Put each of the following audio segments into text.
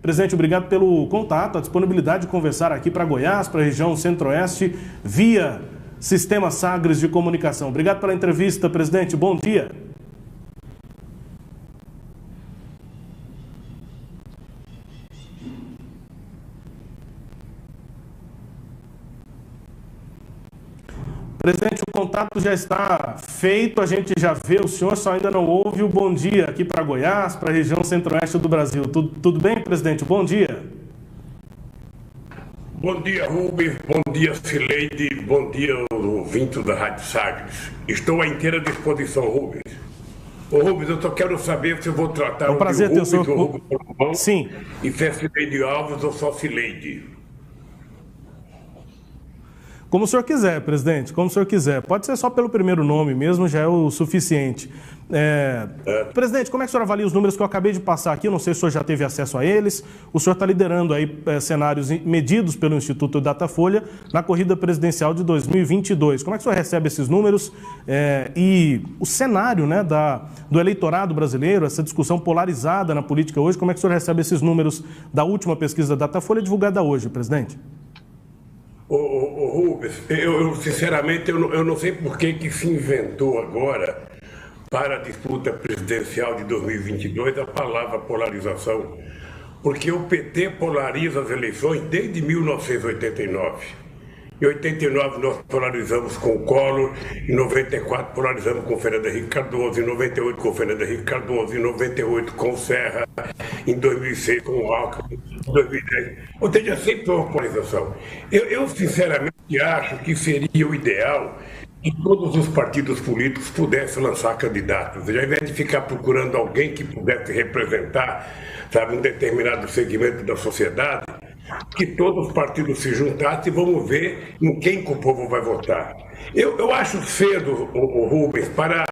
Presidente, obrigado pelo contato, a disponibilidade de conversar aqui para Goiás, para a região centro-oeste, via Sistema Sagres de Comunicação. Obrigado pela entrevista, presidente. Bom dia. Presidente, o contato já está feito, a gente já vê, o senhor só ainda não ouve o bom dia aqui para Goiás, para a região centro-oeste do Brasil. Tudo bem, presidente? Bom dia. Bom dia, Rubens. Bom dia, Cileide. Bom dia, ouvintes da Rádio Sagres. Estou à inteira disposição, Rubens. Ô, Rubens, eu só quero saber se eu vou tratar o prazer ter o senhor... Rubens Salomão, sim. E se é Cileide Alves ou só Cileide. Como o senhor quiser, presidente, como o senhor quiser. Pode ser só pelo primeiro nome mesmo, já é o suficiente. Presidente, como é que o senhor avalia os números que eu acabei de passar aqui? Eu não sei se o senhor já teve acesso a eles. O senhor está liderando aí cenários medidos pelo Instituto Datafolha na corrida presidencial de 2022. Como é que o senhor recebe esses números e o cenário, né, do eleitorado brasileiro, essa discussão polarizada na política hoje? Como é que o senhor recebe esses números da última pesquisa da Datafolha divulgada hoje, presidente? Rubens, eu sinceramente eu não sei por que se inventou agora para a disputa presidencial de 2022 a palavra polarização, porque o PT polariza as eleições desde 1989. Em 89 nós polarizamos com o Collor, em 94 polarizamos com o Fernando Henrique Cardoso, em 98 com o Fernando Henrique Cardoso, em 98 com o Serra, em 2006 com o Alckmin, em 2010. Ou seja, sempre uma polarização. Eu sinceramente acho que seria o ideal que todos os partidos políticos pudessem lançar candidatos, ao invés de ficar procurando alguém que pudesse representar, sabe, um determinado segmento da sociedade, que todos os partidos se juntassem e vamos ver em quem que o povo vai votar. Eu acho cedo, o Rubens, para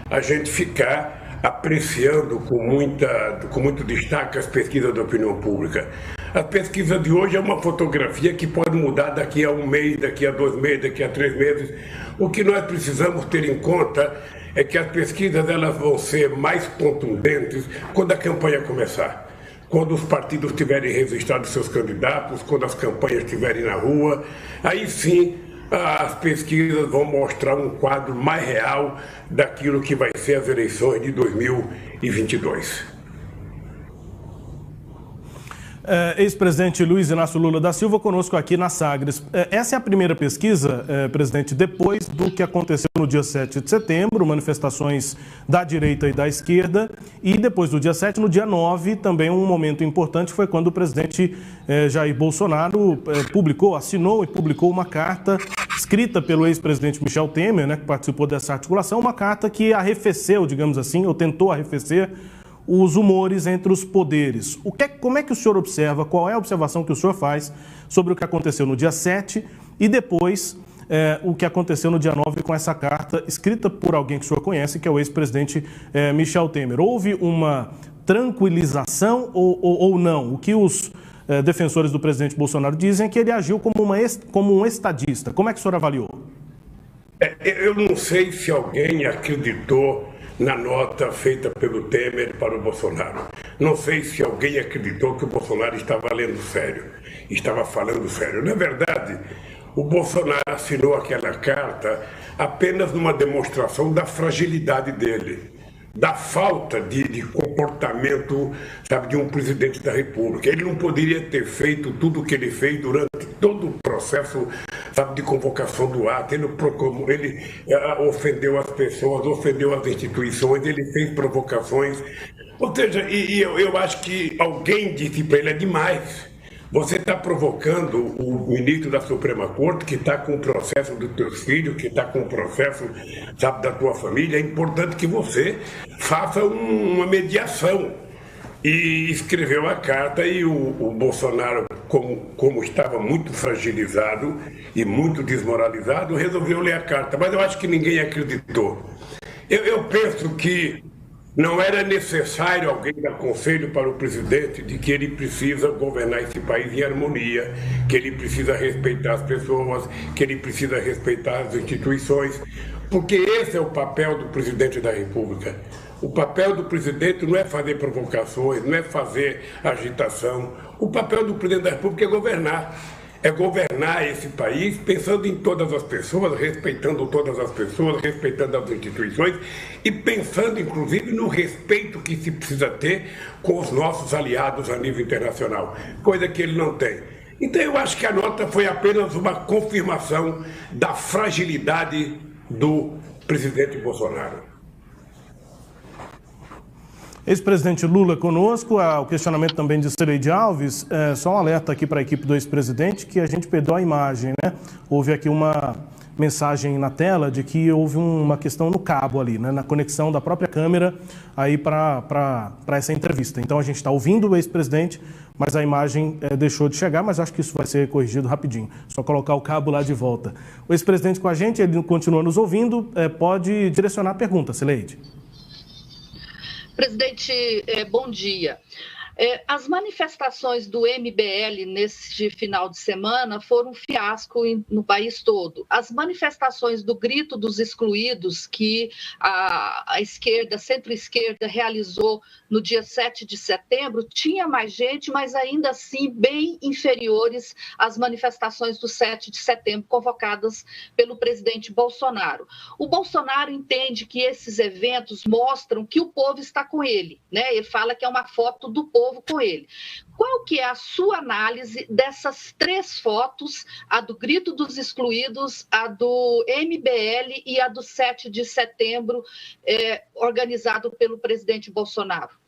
a gente ficar apreciando com muito destaque as pesquisas da opinião pública. A pesquisa de hoje é uma fotografia que pode mudar daqui a um mês, daqui a 2 meses, daqui a 3 meses. O que nós precisamos ter em conta é que as pesquisas elas vão ser mais contundentes quando a campanha começar. Quando os partidos tiverem registrado seus candidatos, quando as campanhas estiverem na rua, aí sim as pesquisas vão mostrar um quadro mais real daquilo que vai ser as eleições de 2022. Ex-presidente Luiz Inácio Lula da Silva conosco aqui na Sagres. Essa é a primeira pesquisa, presidente, depois do que aconteceu no dia 7 de setembro, manifestações da direita e da esquerda, e depois do dia 7, no dia 9, também um momento importante foi quando o presidente Jair Bolsonaro assinou e publicou uma carta escrita pelo ex-presidente Michel Temer, né, que participou dessa articulação, uma carta que arrefeceu, digamos assim, ou tentou arrefecer os humores entre os poderes. Como é que o senhor observa, qual é a observação que o senhor faz sobre o que aconteceu no dia 7 e depois o que aconteceu no dia 9 com essa carta escrita por alguém que o senhor conhece, que é o ex-presidente Michel Temer? Houve uma tranquilização ou não? O que os defensores do presidente Bolsonaro dizem é que ele agiu como um estadista. Como é que o senhor avaliou? Eu não sei se alguém acreditou na nota feita pelo Temer para o Bolsonaro. Não sei se alguém acreditou que o Bolsonaro estava lendo sério, estava falando sério. Na verdade, o Bolsonaro assinou aquela carta apenas numa demonstração da fragilidade dele, da falta de comportamento, sabe, de um presidente da República. Ele não poderia ter feito tudo o que ele fez durante todo o processo, sabe, de convocação do ato. Ele ofendeu as pessoas, ofendeu as instituições, ele fez provocações. Ou seja, eu acho que alguém disse para ele: é demais. Você está provocando o ministro da Suprema Corte, que está com o processo dos teus filhos, que está com o processo, sabe, da tua família. É importante que você faça uma mediação. E escreveu a carta e o Bolsonaro, como estava muito fragilizado e muito desmoralizado, resolveu ler a carta. Mas eu acho que ninguém acreditou. Eu penso que não era necessário alguém dar conselho para o presidente de que ele precisa governar esse país em harmonia, que ele precisa respeitar as pessoas, que ele precisa respeitar as instituições, porque esse é o papel do presidente da República. O papel do presidente não é fazer provocações, não é fazer agitação. O papel do presidente da República é governar. É governar esse país pensando em todas as pessoas, respeitando todas as pessoas, respeitando as instituições e pensando, inclusive, no respeito que se precisa ter com os nossos aliados a nível internacional, coisa que ele não tem. Então, eu acho que a nota foi apenas uma confirmação da fragilidade do presidente Bolsonaro. Ex-presidente Lula conosco, o questionamento também de Sileide Alves, só um alerta aqui para a equipe do ex-presidente que a gente perdeu a imagem, né? Houve aqui uma mensagem na tela de que houve uma questão no cabo ali, né? Na conexão da própria câmera aí para essa entrevista. Então a gente está ouvindo o ex-presidente, mas a imagem deixou de chegar, mas acho que isso vai ser corrigido rapidinho. Só colocar o cabo lá de volta. O ex-presidente com a gente, ele continua nos ouvindo, pode direcionar a pergunta, Sileide. Presidente, bom dia. As manifestações do MBL neste final de semana foram um fiasco no país todo. As manifestações do Grito dos Excluídos, que a esquerda, centro-esquerda, realizou no dia 7 de setembro, tinha mais gente, mas ainda assim bem inferiores às manifestações do 7 de setembro convocadas pelo presidente Bolsonaro. O Bolsonaro entende que esses eventos mostram que o povo está com ele, né? Ele fala que é uma foto do povo com ele. Qual que é a sua análise dessas três fotos, a do Grito dos Excluídos, a do MBL e a do 7 de setembro, organizado pelo presidente Bolsonaro?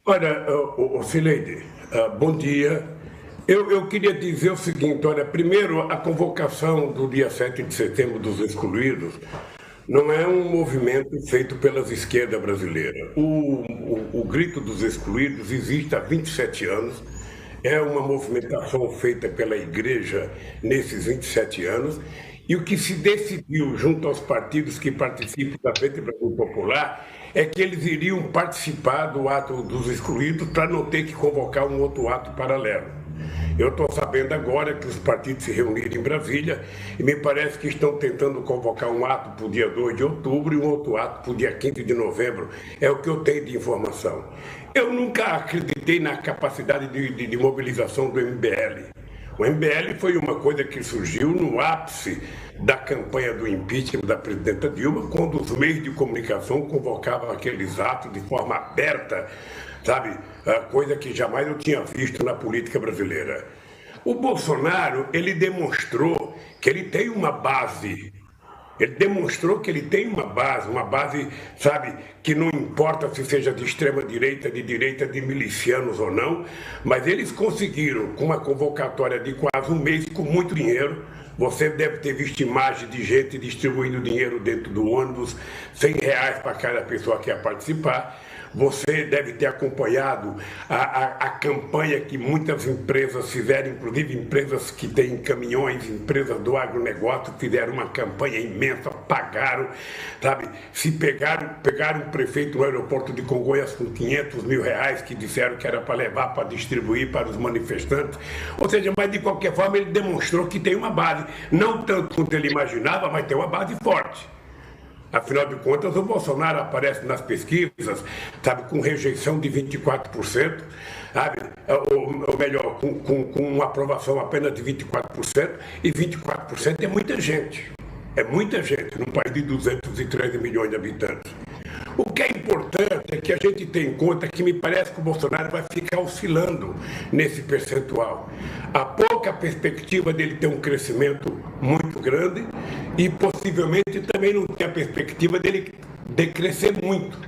Olha, Sileide, bom dia. Eu queria dizer o seguinte, olha, primeiro, a convocação do dia 7 de setembro dos excluídos não é um movimento feito pelas esquerdas brasileiras. O Grito dos Excluídos existe há 27 anos, é uma movimentação feita pela Igreja nesses 27 anos, e o que se decidiu junto aos partidos que participam da Frente Brasil Popular é que eles iriam participar do ato dos excluídos para não ter que convocar um outro ato paralelo. Eu estou sabendo agora que os partidos se reuniram em Brasília e me parece que estão tentando convocar um ato para o dia 2 de outubro e um outro ato para o dia 15 de novembro. É o que eu tenho de informação. Eu nunca acreditei na capacidade de mobilização do MBL. O MBL foi uma coisa que surgiu no ápice da campanha do impeachment da presidenta Dilma, quando os meios de comunicação convocavam aqueles atos de forma aberta, sabe? Coisa que jamais eu tinha visto na política brasileira. O Bolsonaro, ele demonstrou que ele tem uma base. Ele demonstrou que ele tem uma base, sabe, que não importa se seja de extrema direita, de milicianos ou não, mas eles conseguiram, com uma convocatória de quase um mês, com muito dinheiro. Você deve ter visto imagens de gente distribuindo dinheiro dentro do ônibus, R$100 para cada pessoa que ia participar. Você deve ter acompanhado a campanha que muitas empresas fizeram, inclusive empresas que têm caminhões, empresas do agronegócio, fizeram uma campanha imensa, pagaram, sabe? Se pegaram o prefeito no aeroporto de Congonhas com R$500 mil, que disseram que era para levar, para distribuir para os manifestantes. Ou seja, mas de qualquer forma ele demonstrou que tem uma base, não tanto quanto ele imaginava, mas tem uma base forte. Afinal de contas, o Bolsonaro aparece nas pesquisas, sabe, com rejeição de 24%, sabe, ou melhor, com uma aprovação apenas de 24%, e 24% é muita gente. É muita gente num país de 213 milhões de habitantes. O que é importante é que a gente tenha em conta que me parece que o Bolsonaro vai ficar oscilando nesse percentual. Há pouca perspectiva dele ter um crescimento muito grande e possivelmente também não tem a perspectiva dele decrescer muito.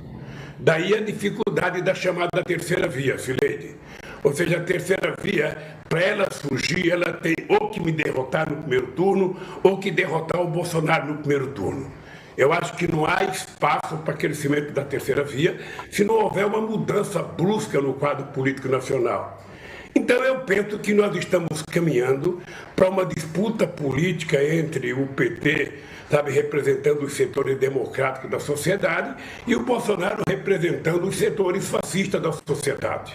Daí a dificuldade da chamada terceira via, Sileide. Ou seja, a terceira via, para ela surgir, ela tem ou que me derrotar no primeiro turno ou que derrotar o Bolsonaro no primeiro turno. Eu acho que não há espaço para crescimento da terceira via se não houver uma mudança brusca no quadro político nacional. Então eu penso que nós estamos caminhando para uma disputa política entre o PT, sabe, representando os setores democráticos da sociedade, e o Bolsonaro representando os setores fascistas da sociedade.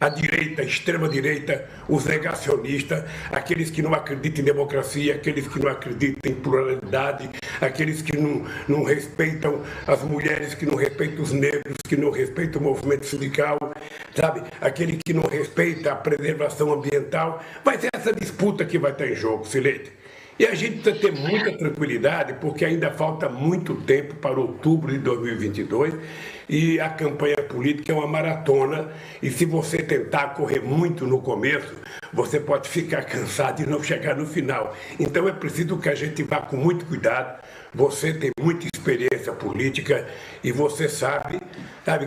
A direita, a extrema-direita, os negacionistas, aqueles que não acreditam em democracia, aqueles que não acreditam em pluralidade, aqueles que não respeitam as mulheres, que não respeitam os negros, que não respeitam o movimento sindical, sabe? Aquele que não respeita a preservação ambiental. Vai ser essa disputa que vai estar em jogo, Sileide. E a gente precisa ter muita tranquilidade, porque ainda falta muito tempo para outubro de 2022 e a campanha política é uma maratona. E se você tentar correr muito no começo, você pode ficar cansado e não chegar no final. Então é preciso que a gente vá com muito cuidado. Você tem muita experiência política e você sabe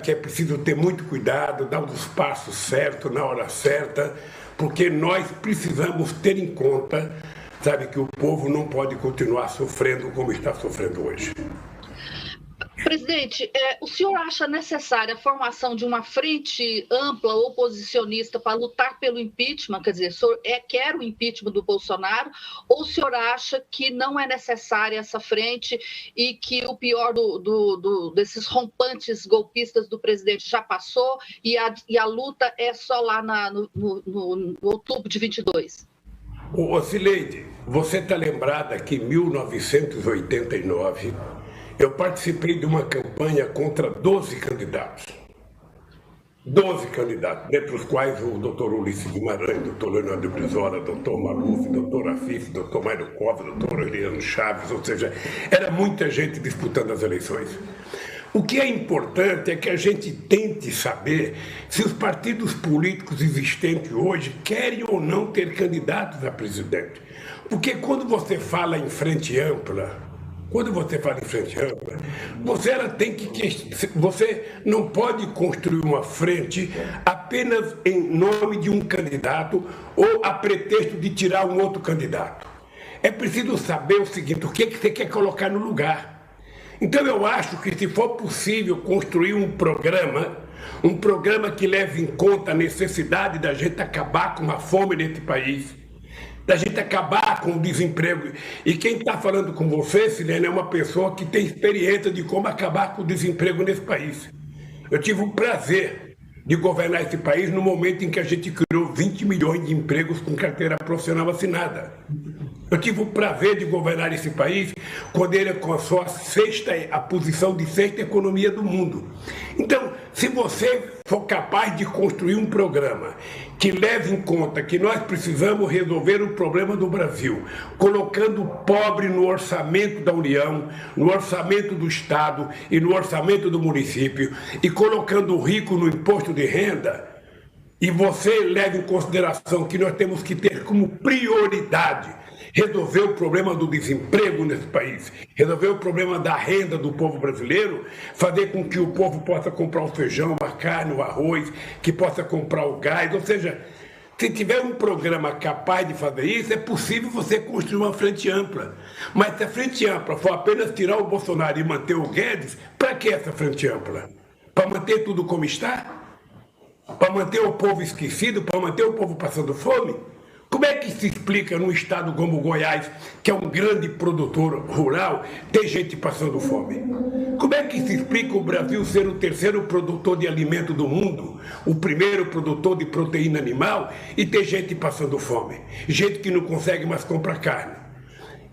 que é preciso ter muito cuidado, dar os passos certos na hora certa, porque nós precisamos ter em conta, que o povo não pode continuar sofrendo como está sofrendo hoje. Presidente, o senhor acha necessária a formação de uma frente ampla oposicionista para lutar pelo impeachment? Quer dizer, o senhor quer o impeachment do Bolsonaro, ou o senhor acha que não é necessária essa frente e que o pior desses rompantes golpistas do presidente já passou e a luta é só lá no outubro de 22? Ô Sileide, você está lembrada que em 1989 eu participei de uma campanha contra 12 candidatos. 12 candidatos, dentre os quais o doutor Ulisses Guimarães, doutor Leonardo Brizola, doutor Maluf, doutor Afif, doutor Mário Cova, doutor Aureliano Chaves, ou seja, era muita gente disputando as eleições. O que é importante é que a gente tente saber se os partidos políticos existentes hoje querem ou não ter candidatos a presidente. Porque quando você fala em frente ampla, você não pode construir uma frente apenas em nome de um candidato ou a pretexto de tirar um outro candidato. É preciso saber o seguinte, o que você quer colocar no lugar. Então eu acho que se for possível construir um programa que leve em conta a necessidade da gente acabar com a fome nesse país, da gente acabar com o desemprego. E quem está falando com você, Silene, é uma pessoa que tem experiência de como acabar com o desemprego nesse país. Eu tive o prazer de governar esse país no momento em que a gente criou 20 milhões de empregos com carteira profissional assinada. Eu tive o prazer de governar esse país quando ele alcançou a posição de sexta economia do mundo. Então, se você for capaz de construir um programa que leve em conta que nós precisamos resolver o problema do Brasil, colocando o pobre no orçamento da União, no orçamento do Estado e no orçamento do município, e colocando o rico no imposto de renda, e você leva em consideração que nós temos que ter como prioridade resolver o problema do desemprego nesse país, resolver o problema da renda do povo brasileiro, fazer com que o povo possa comprar o feijão, a carne, o arroz, que possa comprar o gás. Ou seja, se tiver um programa capaz de fazer isso, é possível você construir uma frente ampla. Mas se a frente ampla for apenas tirar o Bolsonaro e manter o Guedes, para que essa frente ampla? Para manter tudo como está? Para manter o povo esquecido? Para manter o povo passando fome? Como é que se explica num estado como Goiás, que é um grande produtor rural, ter gente passando fome? Como é que se explica o Brasil ser o terceiro produtor de alimento do mundo, o primeiro produtor de proteína animal, e ter gente passando fome? Gente que não consegue mais comprar carne.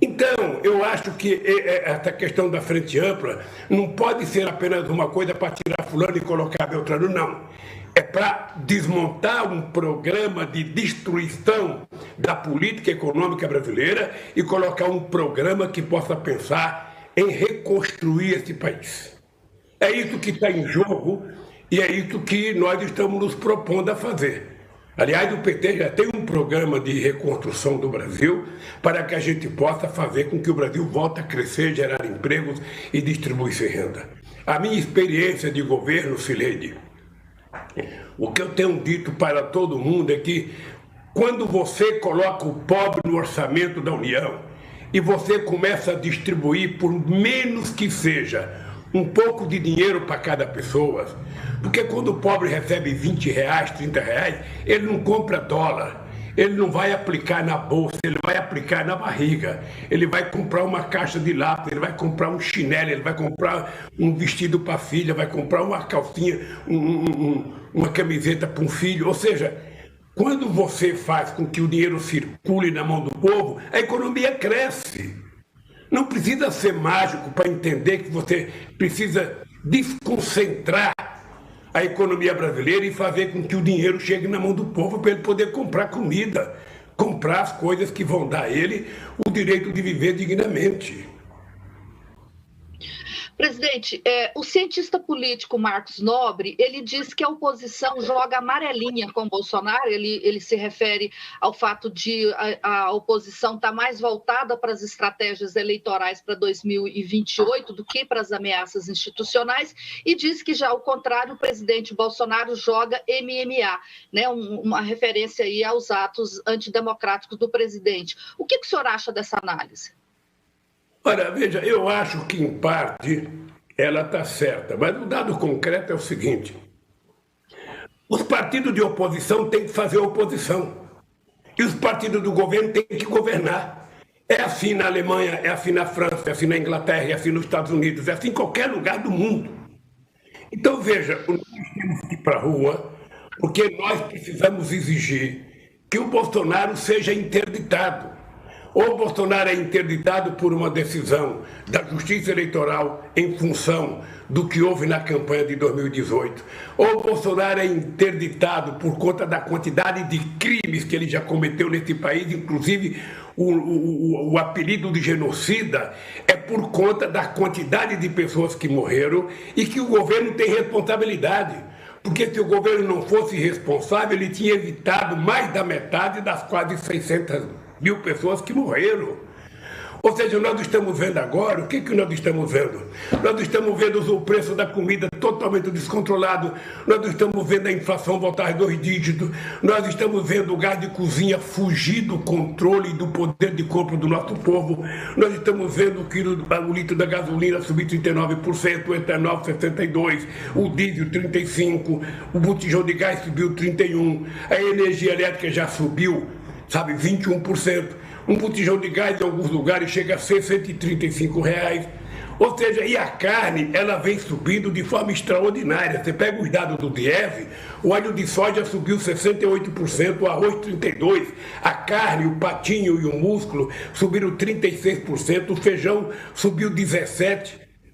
Então, eu acho que essa questão da frente ampla não pode ser apenas uma coisa para tirar fulano e colocar Beltrano, não. É para desmontar um programa de destruição da política econômica brasileira e colocar um programa que possa pensar em reconstruir esse país. É isso que está em jogo e é isso que nós estamos nos propondo a fazer. Aliás, o PT já tem um programa de reconstrução do Brasil para que a gente possa fazer com que o Brasil volte a crescer, gerar empregos e distribuir renda. A minha experiência de governo, Sileide, o que eu tenho dito para todo mundo é que quando você coloca o pobre no orçamento da União e você começa a distribuir, por menos que seja, um pouco de dinheiro para cada pessoa, porque quando o pobre recebe R$20, R$30, ele não compra dólar, ele não vai aplicar na bolsa, ele vai aplicar na barriga. Ele vai comprar uma caixa de lápis, ele vai comprar um chinelo, ele vai comprar um vestido para a filha, vai comprar uma calcinha, uma camiseta para um filho. Ou seja, quando você faz com que o dinheiro circule na mão do povo, a economia cresce. Não precisa ser mágico para entender que você precisa desconcentrar a economia brasileira e fazer com que o dinheiro chegue na mão do povo para ele poder comprar comida, comprar as coisas que vão dar a ele o direito de viver dignamente. Presidente, o cientista político Marcos Nobre, ele diz que a oposição joga amarelinha com Bolsonaro, ele se refere ao fato de a oposição estar mais voltada para as estratégias eleitorais para 2028 do que para as ameaças institucionais, e diz que já ao contrário, o presidente Bolsonaro joga MMA, né, uma referência aí aos atos antidemocráticos do presidente. O que o senhor acha dessa análise? Olha, veja, eu acho que, em parte, ela está certa, mas o dado concreto é o seguinte: os partidos de oposição têm que fazer oposição, e os partidos do governo têm que governar. É assim na Alemanha, é assim na França, é assim na Inglaterra, é assim nos Estados Unidos, é assim em qualquer lugar do mundo. Então, veja, nós temos que ir para a rua, porque nós precisamos exigir que o Bolsonaro seja interditado. Ou Bolsonaro é interditado por uma decisão da Justiça Eleitoral em função do que houve na campanha de 2018, ou Bolsonaro é interditado por conta da quantidade de crimes que ele já cometeu nesse país, inclusive o apelido de genocida é por conta da quantidade de pessoas que morreram e que o governo tem responsabilidade. Porque se o governo não fosse responsável, ele tinha evitado mais da metade das quase 600 mil pessoas que morreram. Ou seja, nós estamos vendo agora, o que nós estamos vendo? Nós estamos vendo o preço da comida totalmente descontrolado, nós estamos vendo a inflação voltar a 2 dígitos, nós estamos vendo o gás de cozinha fugir do controle e do poder de compra do nosso povo, nós estamos vendo o litro da gasolina subir 39%, o etanol 62%, o diesel 35%, o botijão de gás subiu 31%, a energia elétrica já subiu, 21%. Um botijão de gás em alguns lugares chega a ser R$135. Ou seja, e a carne, ela vem subindo de forma extraordinária. Você pega os dados do Diese, o óleo de soja subiu 68%, o arroz 32%, a carne, o patinho e o músculo subiram 36%, o feijão subiu 17%,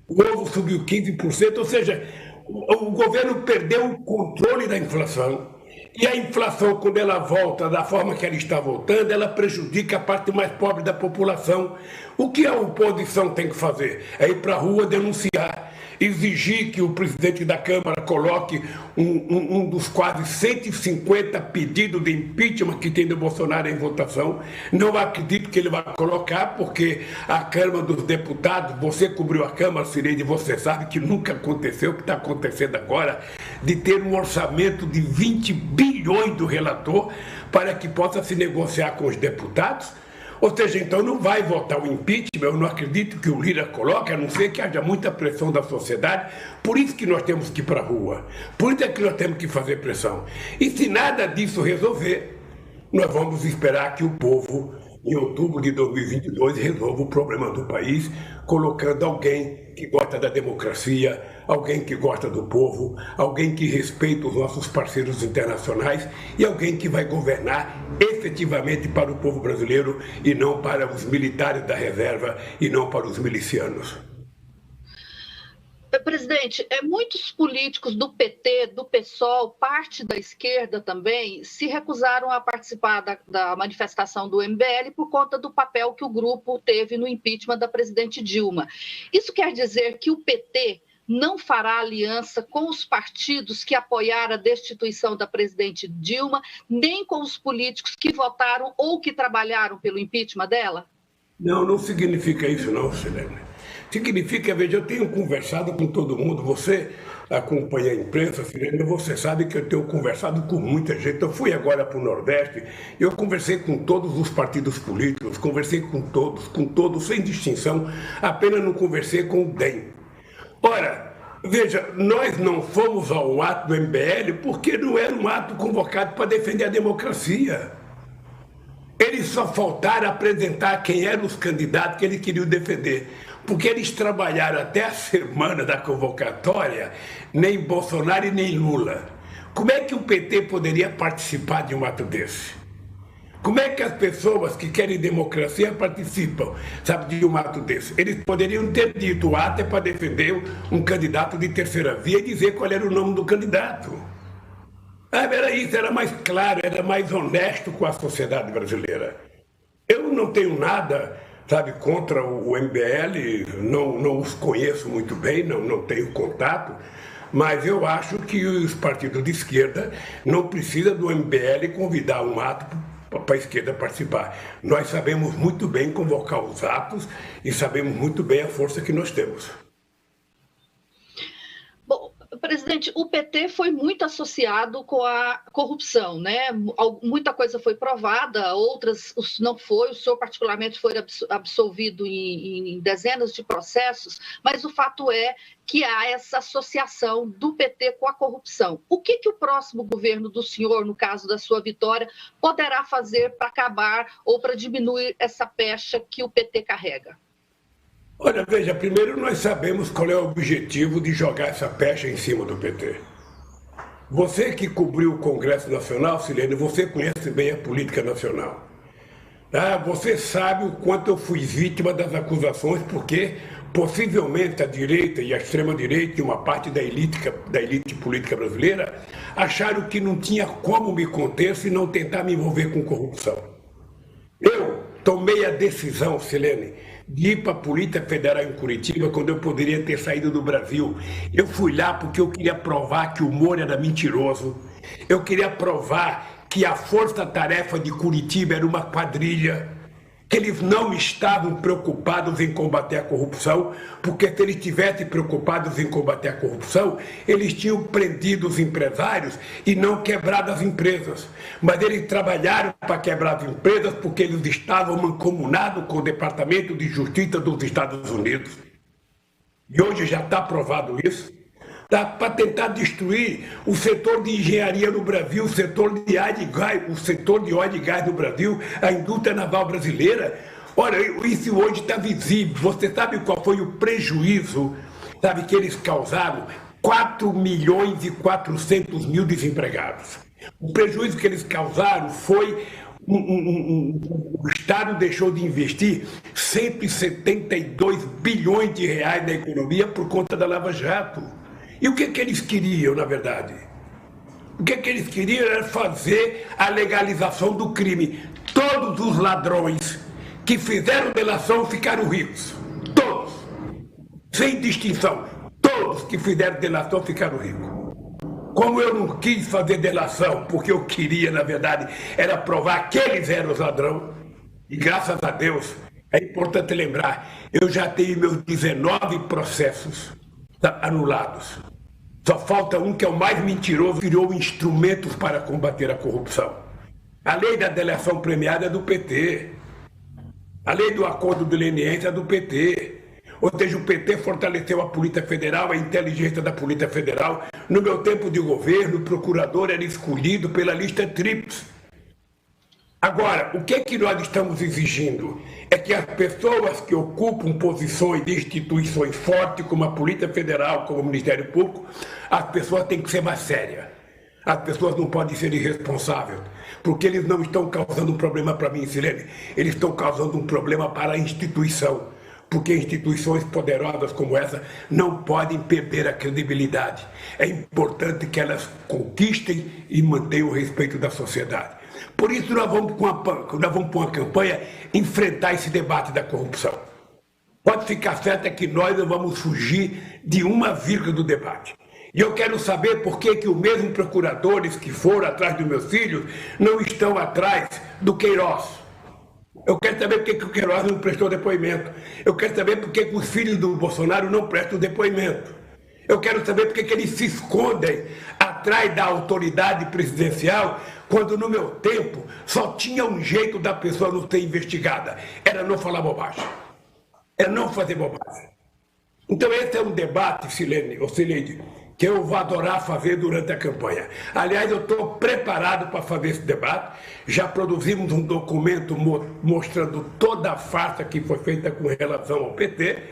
o ovo subiu 15%. Ou seja, o governo perdeu o controle da inflação. E a inflação, quando ela volta da forma que ela está voltando, ela prejudica a parte mais pobre da população. O que a oposição tem que fazer? É ir para a rua denunciar, exigir que o presidente da Câmara coloque um dos quase 150 pedidos de impeachment que tem do Bolsonaro em votação. Não acredito que ele vai colocar, porque a Câmara dos Deputados, você cobriu a Câmara, Cireide, você sabe que nunca aconteceu o que está acontecendo agora, de ter um orçamento de 20 bilhões do relator para que possa se negociar com os deputados. Ou seja, então não vai votar o impeachment, eu não acredito que o Lira coloque, a não ser que haja muita pressão da sociedade. Por isso que nós temos que ir para a rua, por isso é que nós temos que fazer pressão. E se nada disso resolver, nós vamos esperar que o povo, em outubro de 2022, resolva o problema do país, colocando alguém que gosta da democracia, alguém que gosta do povo, alguém que respeita os nossos parceiros internacionais e alguém que vai governar efetivamente para o povo brasileiro e não para os militares da reserva e não para os milicianos. Presidente, muitos políticos do PT, do PSOL, parte da esquerda também, se recusaram a participar da manifestação do MBL por conta do papel que o grupo teve no impeachment da presidente Dilma. Isso quer dizer que o PT não fará aliança com os partidos que apoiaram a destituição da presidente Dilma, nem com os políticos que votaram ou que trabalharam pelo impeachment dela? Não, não significa isso não, Silene. Significa, veja, eu tenho conversado com todo mundo, você acompanha a imprensa, Silene, você sabe que eu tenho conversado com muita gente. Eu fui agora para o Nordeste, eu conversei com todos os partidos políticos, conversei com todos, sem distinção, apenas não conversei com o DEM. Ora, veja, nós não fomos ao ato do MBL porque não era um ato convocado para defender a democracia. Eles só faltaram apresentar quem eram os candidatos que eles queriam defender. Porque eles trabalharam até a semana da convocatória, nem Bolsonaro e nem Lula. Como é que o PT poderia participar de um ato desse? Como é que as pessoas que querem democracia participam, sabe, de um ato desse? Eles poderiam ter dito, o ato é para defender um candidato de terceira via e dizer qual era o nome do candidato. Era isso, era mais claro, era mais honesto com a sociedade brasileira. Eu não tenho nada, sabe, contra o MBL, não os conheço muito bem, não tenho contato, mas eu acho que os partidos de esquerda não precisam do MBL convidar um ato para a esquerda participar. Nós sabemos muito bem convocar os atos e sabemos muito bem a força que nós temos. Bom, presidente, o PT foi muito associado com a corrupção, né? Muita coisa foi provada, outras não foi. O senhor, particularmente, foi absolvido em dezenas de processos, mas o fato é que há essa associação do PT com a corrupção. O que o próximo governo do senhor, no caso da sua vitória, poderá fazer para acabar ou para diminuir essa pecha que o PT carrega? Olha, veja, primeiro nós sabemos qual é o objetivo de jogar essa pecha em cima do PT. Você que cobriu o Congresso Nacional, Silene, você conhece bem a política nacional. Você sabe o quanto eu fui vítima das acusações, porque possivelmente a direita e a extrema-direita e uma parte da elite política brasileira acharam que não tinha como me conter se não tentar me envolver com corrupção. Eu tomei a decisão, Silene, de ir para a Polícia Federal em Curitiba quando eu poderia ter saído do Brasil. Eu fui lá porque eu queria provar que o Moro era mentiroso. Eu queria provar que a força-tarefa de Curitiba era uma quadrilha, que eles não estavam preocupados em combater a corrupção, porque se eles estivessem preocupados em combater a corrupção, eles tinham prendido os empresários e não quebrado as empresas. Mas eles trabalharam para quebrar as empresas porque eles estavam mancomunados com o Departamento de Justiça dos Estados Unidos. E hoje já está provado isso. Para tentar destruir o setor de engenharia no Brasil, o setor de óleo e gás no Brasil, a indústria naval brasileira. Olha, isso hoje está visível. Você sabe qual foi o prejuízo, sabe, que eles causaram? 4.400.000 desempregados. O prejuízo que eles causaram foi o Estado deixou de investir 172 bilhões de reais na economia por conta da Lava Jato. E o que eles queriam, na verdade? O que eles queriam era fazer a legalização do crime. Todos os ladrões que fizeram delação ficaram ricos. Todos. Sem distinção. Todos que fizeram delação ficaram ricos. Como eu não quis fazer delação, porque eu queria, na verdade, era provar que eles eram os ladrões, e graças a Deus, é importante lembrar, eu já tenho meus 19 processos anulados. Só falta um que é o mais mentiroso, criou instrumentos para combater a corrupção. A lei da delação premiada é do PT. A lei do acordo de leniência é do PT. Ou seja, o PT fortaleceu a Polícia Federal, a inteligência da Polícia Federal. No meu tempo de governo, o procurador era escolhido pela lista tríplice. Agora, o que nós estamos exigindo? É que as pessoas que ocupam posições de instituições fortes, como a Polícia Federal, como o Ministério Público, as pessoas têm que ser mais sérias. As pessoas não podem ser irresponsáveis, porque eles não estão causando um problema para mim, Silene. Eles estão causando um problema para a instituição, porque instituições poderosas como essa não podem perder a credibilidade. É importante que elas conquistem e mantenham o respeito da sociedade. Por isso nós vamos para uma campanha enfrentar esse debate da corrupção. Pode ficar certo que nós não vamos fugir de uma vírgula do debate. E eu quero saber por que os mesmos procuradores que foram atrás dos meus filhos não estão atrás do Queiroz. Eu quero saber por que o Queiroz não prestou depoimento. Eu quero saber por que os filhos do Bolsonaro não prestam depoimento. Eu quero saber por que eles se escondem atrás da autoridade presidencial, quando no meu tempo só tinha um jeito da pessoa não ser investigada. Era não falar bobagem. Era não fazer bobagem. Então esse é um debate, Silene, que eu vou adorar fazer durante a campanha. Aliás, eu estou preparado para fazer esse debate. Já produzimos um documento mostrando toda a farsa que foi feita com relação ao PT.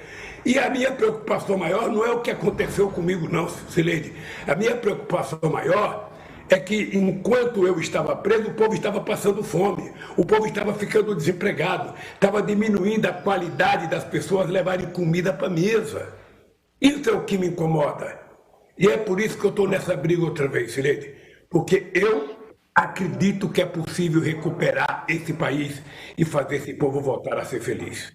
E a minha preocupação maior não é o que aconteceu comigo, não, Cileide. A minha preocupação maior é que, enquanto eu estava preso, o povo estava passando fome, o povo estava ficando desempregado, estava diminuindo a qualidade das pessoas levarem comida para a mesa. Isso é o que me incomoda. E é por isso que eu estou nessa briga outra vez, Cileide. Porque eu acredito que é possível recuperar esse país e fazer esse povo voltar a ser feliz.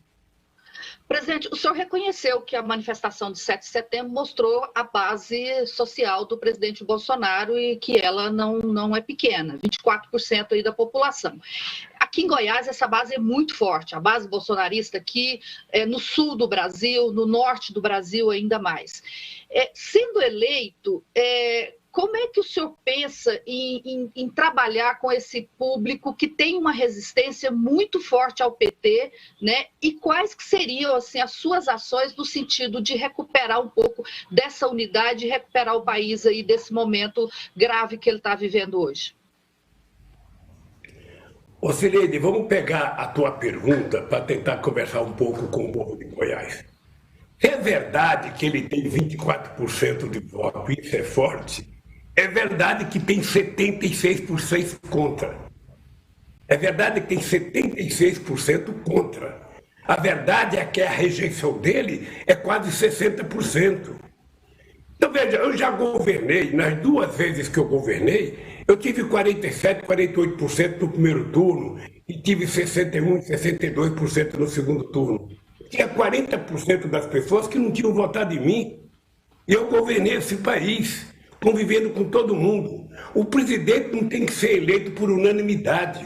Presidente, o senhor reconheceu que a manifestação de 7 de setembro mostrou a base social do presidente Bolsonaro e que ela não é pequena, 24% aí da população. Aqui em Goiás, essa base é muito forte, a base bolsonarista aqui no sul do Brasil, no norte do Brasil ainda mais. Sendo eleito, como é que o senhor pensa em trabalhar com esse público que tem uma resistência muito forte ao PT, né? E quais que seriam assim, as suas ações no sentido de recuperar um pouco dessa unidade e recuperar o país aí desse momento grave que ele está vivendo hoje? Ô Cileide, vamos pegar a tua pergunta para tentar conversar um pouco com o povo de Goiás. É verdade que ele tem 24% de voto, isso é forte. É verdade que tem 76% contra. É verdade que tem 76% contra. A verdade é que a rejeição dele é quase 60%. Então, veja, eu já governei, nas 2 vezes que eu governei, eu tive 47%, 48% no primeiro turno e tive 61%, 62% no segundo turno. Tinha 40% das pessoas que não tinham votado em mim. E eu governei esse país, convivendo com todo mundo. O presidente não tem que ser eleito por unanimidade.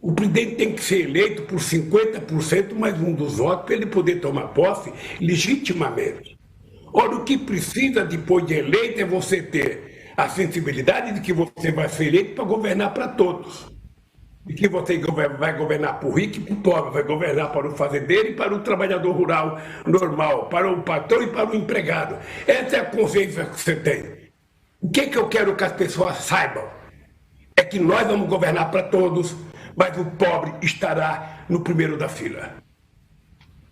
O presidente tem que ser eleito por 50% mais um dos votos para ele poder tomar posse legitimamente. Ora, o que precisa depois de eleito é você ter a sensibilidade de que você vai ser eleito para governar para todos. De que você vai governar para o rico e para o pobre, vai governar para o fazendeiro e para o trabalhador rural normal, para o patrão e para o empregado. Essa é a consciência que você tem. O que eu quero que as pessoas saibam? É que nós vamos governar para todos, mas o pobre estará no primeiro da fila.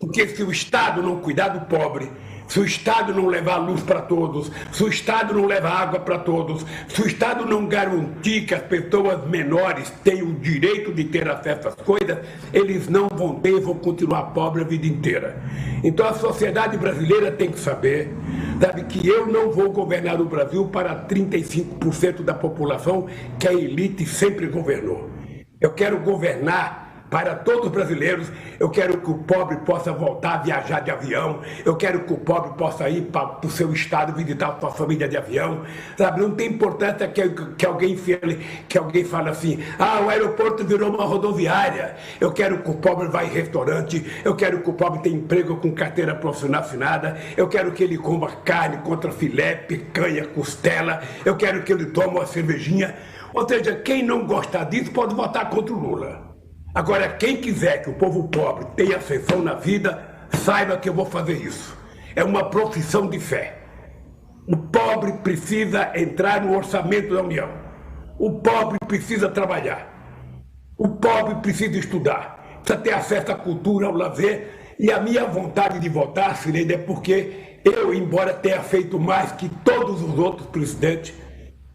Porque se o Estado não cuidar do pobre, se o Estado não levar luz para todos, se o Estado não levar água para todos, se o Estado não garantir que as pessoas menores tenham o direito de ter acesso às coisas, eles não vão ter e vão continuar pobres a vida inteira. Então a sociedade brasileira tem que saber, sabe, que eu não vou governar o Brasil para 35% da população que a elite sempre governou. Eu quero governar para todos os brasileiros. Eu quero que o pobre possa voltar a viajar de avião. Eu quero que o pobre possa ir para o seu estado visitar a sua família de avião. Sabe? Não tem importância que alguém fale assim, o aeroporto virou uma rodoviária. Eu quero que o pobre vá em restaurante. Eu quero que o pobre tenha emprego com carteira profissional assinada. Eu quero que ele coma carne contra filé, picanha, costela. Eu quero que ele tome uma cervejinha. Ou seja, quem não gostar disso pode votar contra o Lula. Agora, quem quiser que o povo pobre tenha ascensão na vida, saiba que eu vou fazer isso. É uma profissão de fé. O pobre precisa entrar no orçamento da União. O pobre precisa trabalhar. O pobre precisa estudar. Precisa ter acesso à cultura, ao lazer. E a minha vontade de votar, Cileide, é porque eu, embora tenha feito mais que todos os outros presidentes,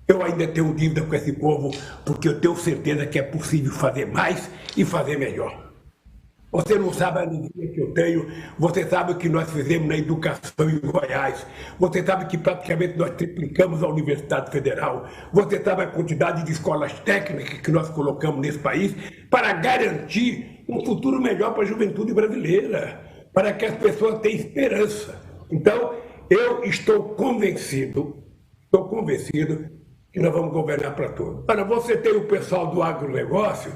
eu ainda tenho dívida com esse povo, porque eu tenho certeza que é possível fazer mais e fazer melhor. Você não sabe a alegria que eu tenho, você sabe o que nós fizemos na educação em Goiás, você sabe que praticamente nós triplicamos a Universidade Federal, você sabe a quantidade de escolas técnicas que nós colocamos nesse país para garantir um futuro melhor para a juventude brasileira, para que as pessoas tenham esperança. Então, eu estou convencido que nós vamos governar para todos. Para você ter o pessoal do agronegócio,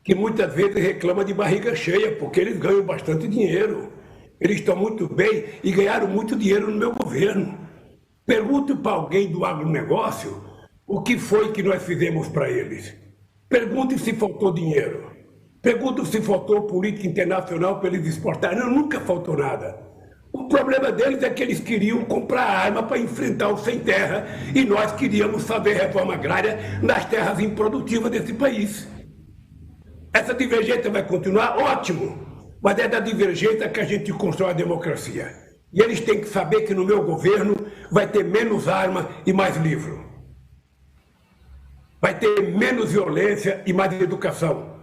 que muitas vezes reclama de barriga cheia, porque eles ganham bastante dinheiro. Eles estão muito bem e ganharam muito dinheiro no meu governo. Pergunte para alguém do agronegócio o que foi que nós fizemos para eles. Pergunte se faltou dinheiro. Pergunte se faltou política internacional para eles exportarem. Não, nunca faltou nada. O problema deles é que eles queriam comprar arma para enfrentar o sem terra e nós queríamos fazer reforma agrária nas terras improdutivas desse país. Essa divergência vai continuar? Ótimo! Mas é da divergência que a gente constrói a democracia. E eles têm que saber que no meu governo vai ter menos arma e mais livro. Vai ter menos violência e mais educação.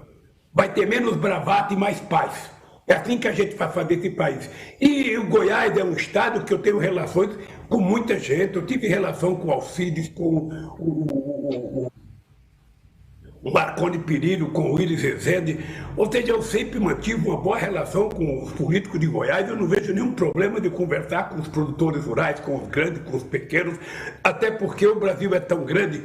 Vai ter menos bravata e mais paz. É assim que a gente vai fazer esse país. E o Goiás é um estado que eu tenho relações com muita gente. Eu tive relação com o Alcides, com o Marconi Perillo, com o Willis Rezende. Ou seja, eu sempre mantive uma boa relação com os políticos de Goiás. Eu não vejo nenhum problema de conversar com os produtores rurais, com os grandes, com os pequenos, até porque o Brasil é tão grande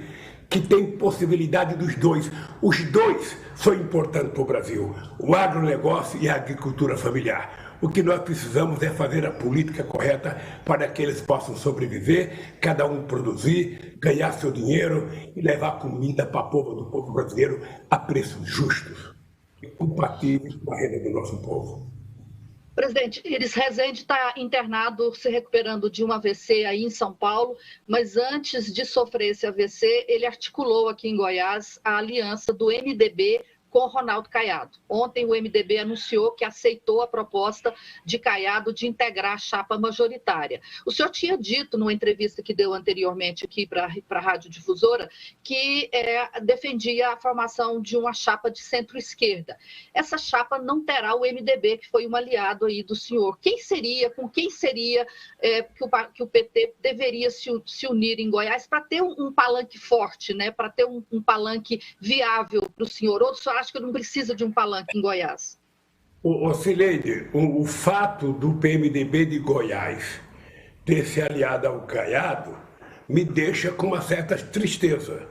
que tem possibilidade dos dois. Os dois são importantes para o Brasil, o agronegócio e a agricultura familiar. O que nós precisamos é fazer a política correta para que eles possam sobreviver, cada um produzir, ganhar seu dinheiro e levar comida para o povo brasileiro a preços justos e compatíveis com a renda do nosso povo. Presidente, Iris Rezende está internado, se recuperando de um AVC aí em São Paulo, mas antes de sofrer esse AVC, ele articulou aqui em Goiás a aliança do MDB com Ronaldo Caiado. Ontem o MDB anunciou que aceitou a proposta de Caiado de integrar a chapa majoritária. O senhor tinha dito numa entrevista que deu anteriormente aqui para a Rádio Difusora que defendia a formação de uma chapa de centro-esquerda. Essa chapa não terá o MDB, que foi um aliado aí do senhor. Com quem seria que o PT deveria se unir em Goiás para ter um palanque forte, né? Para ter um palanque viável para o senhor? Ou o senhor acha que não precisa de um palanque em Goiás? Cileide, o fato do PMDB de Goiás ter se aliado ao Caiado me deixa com uma certa tristeza,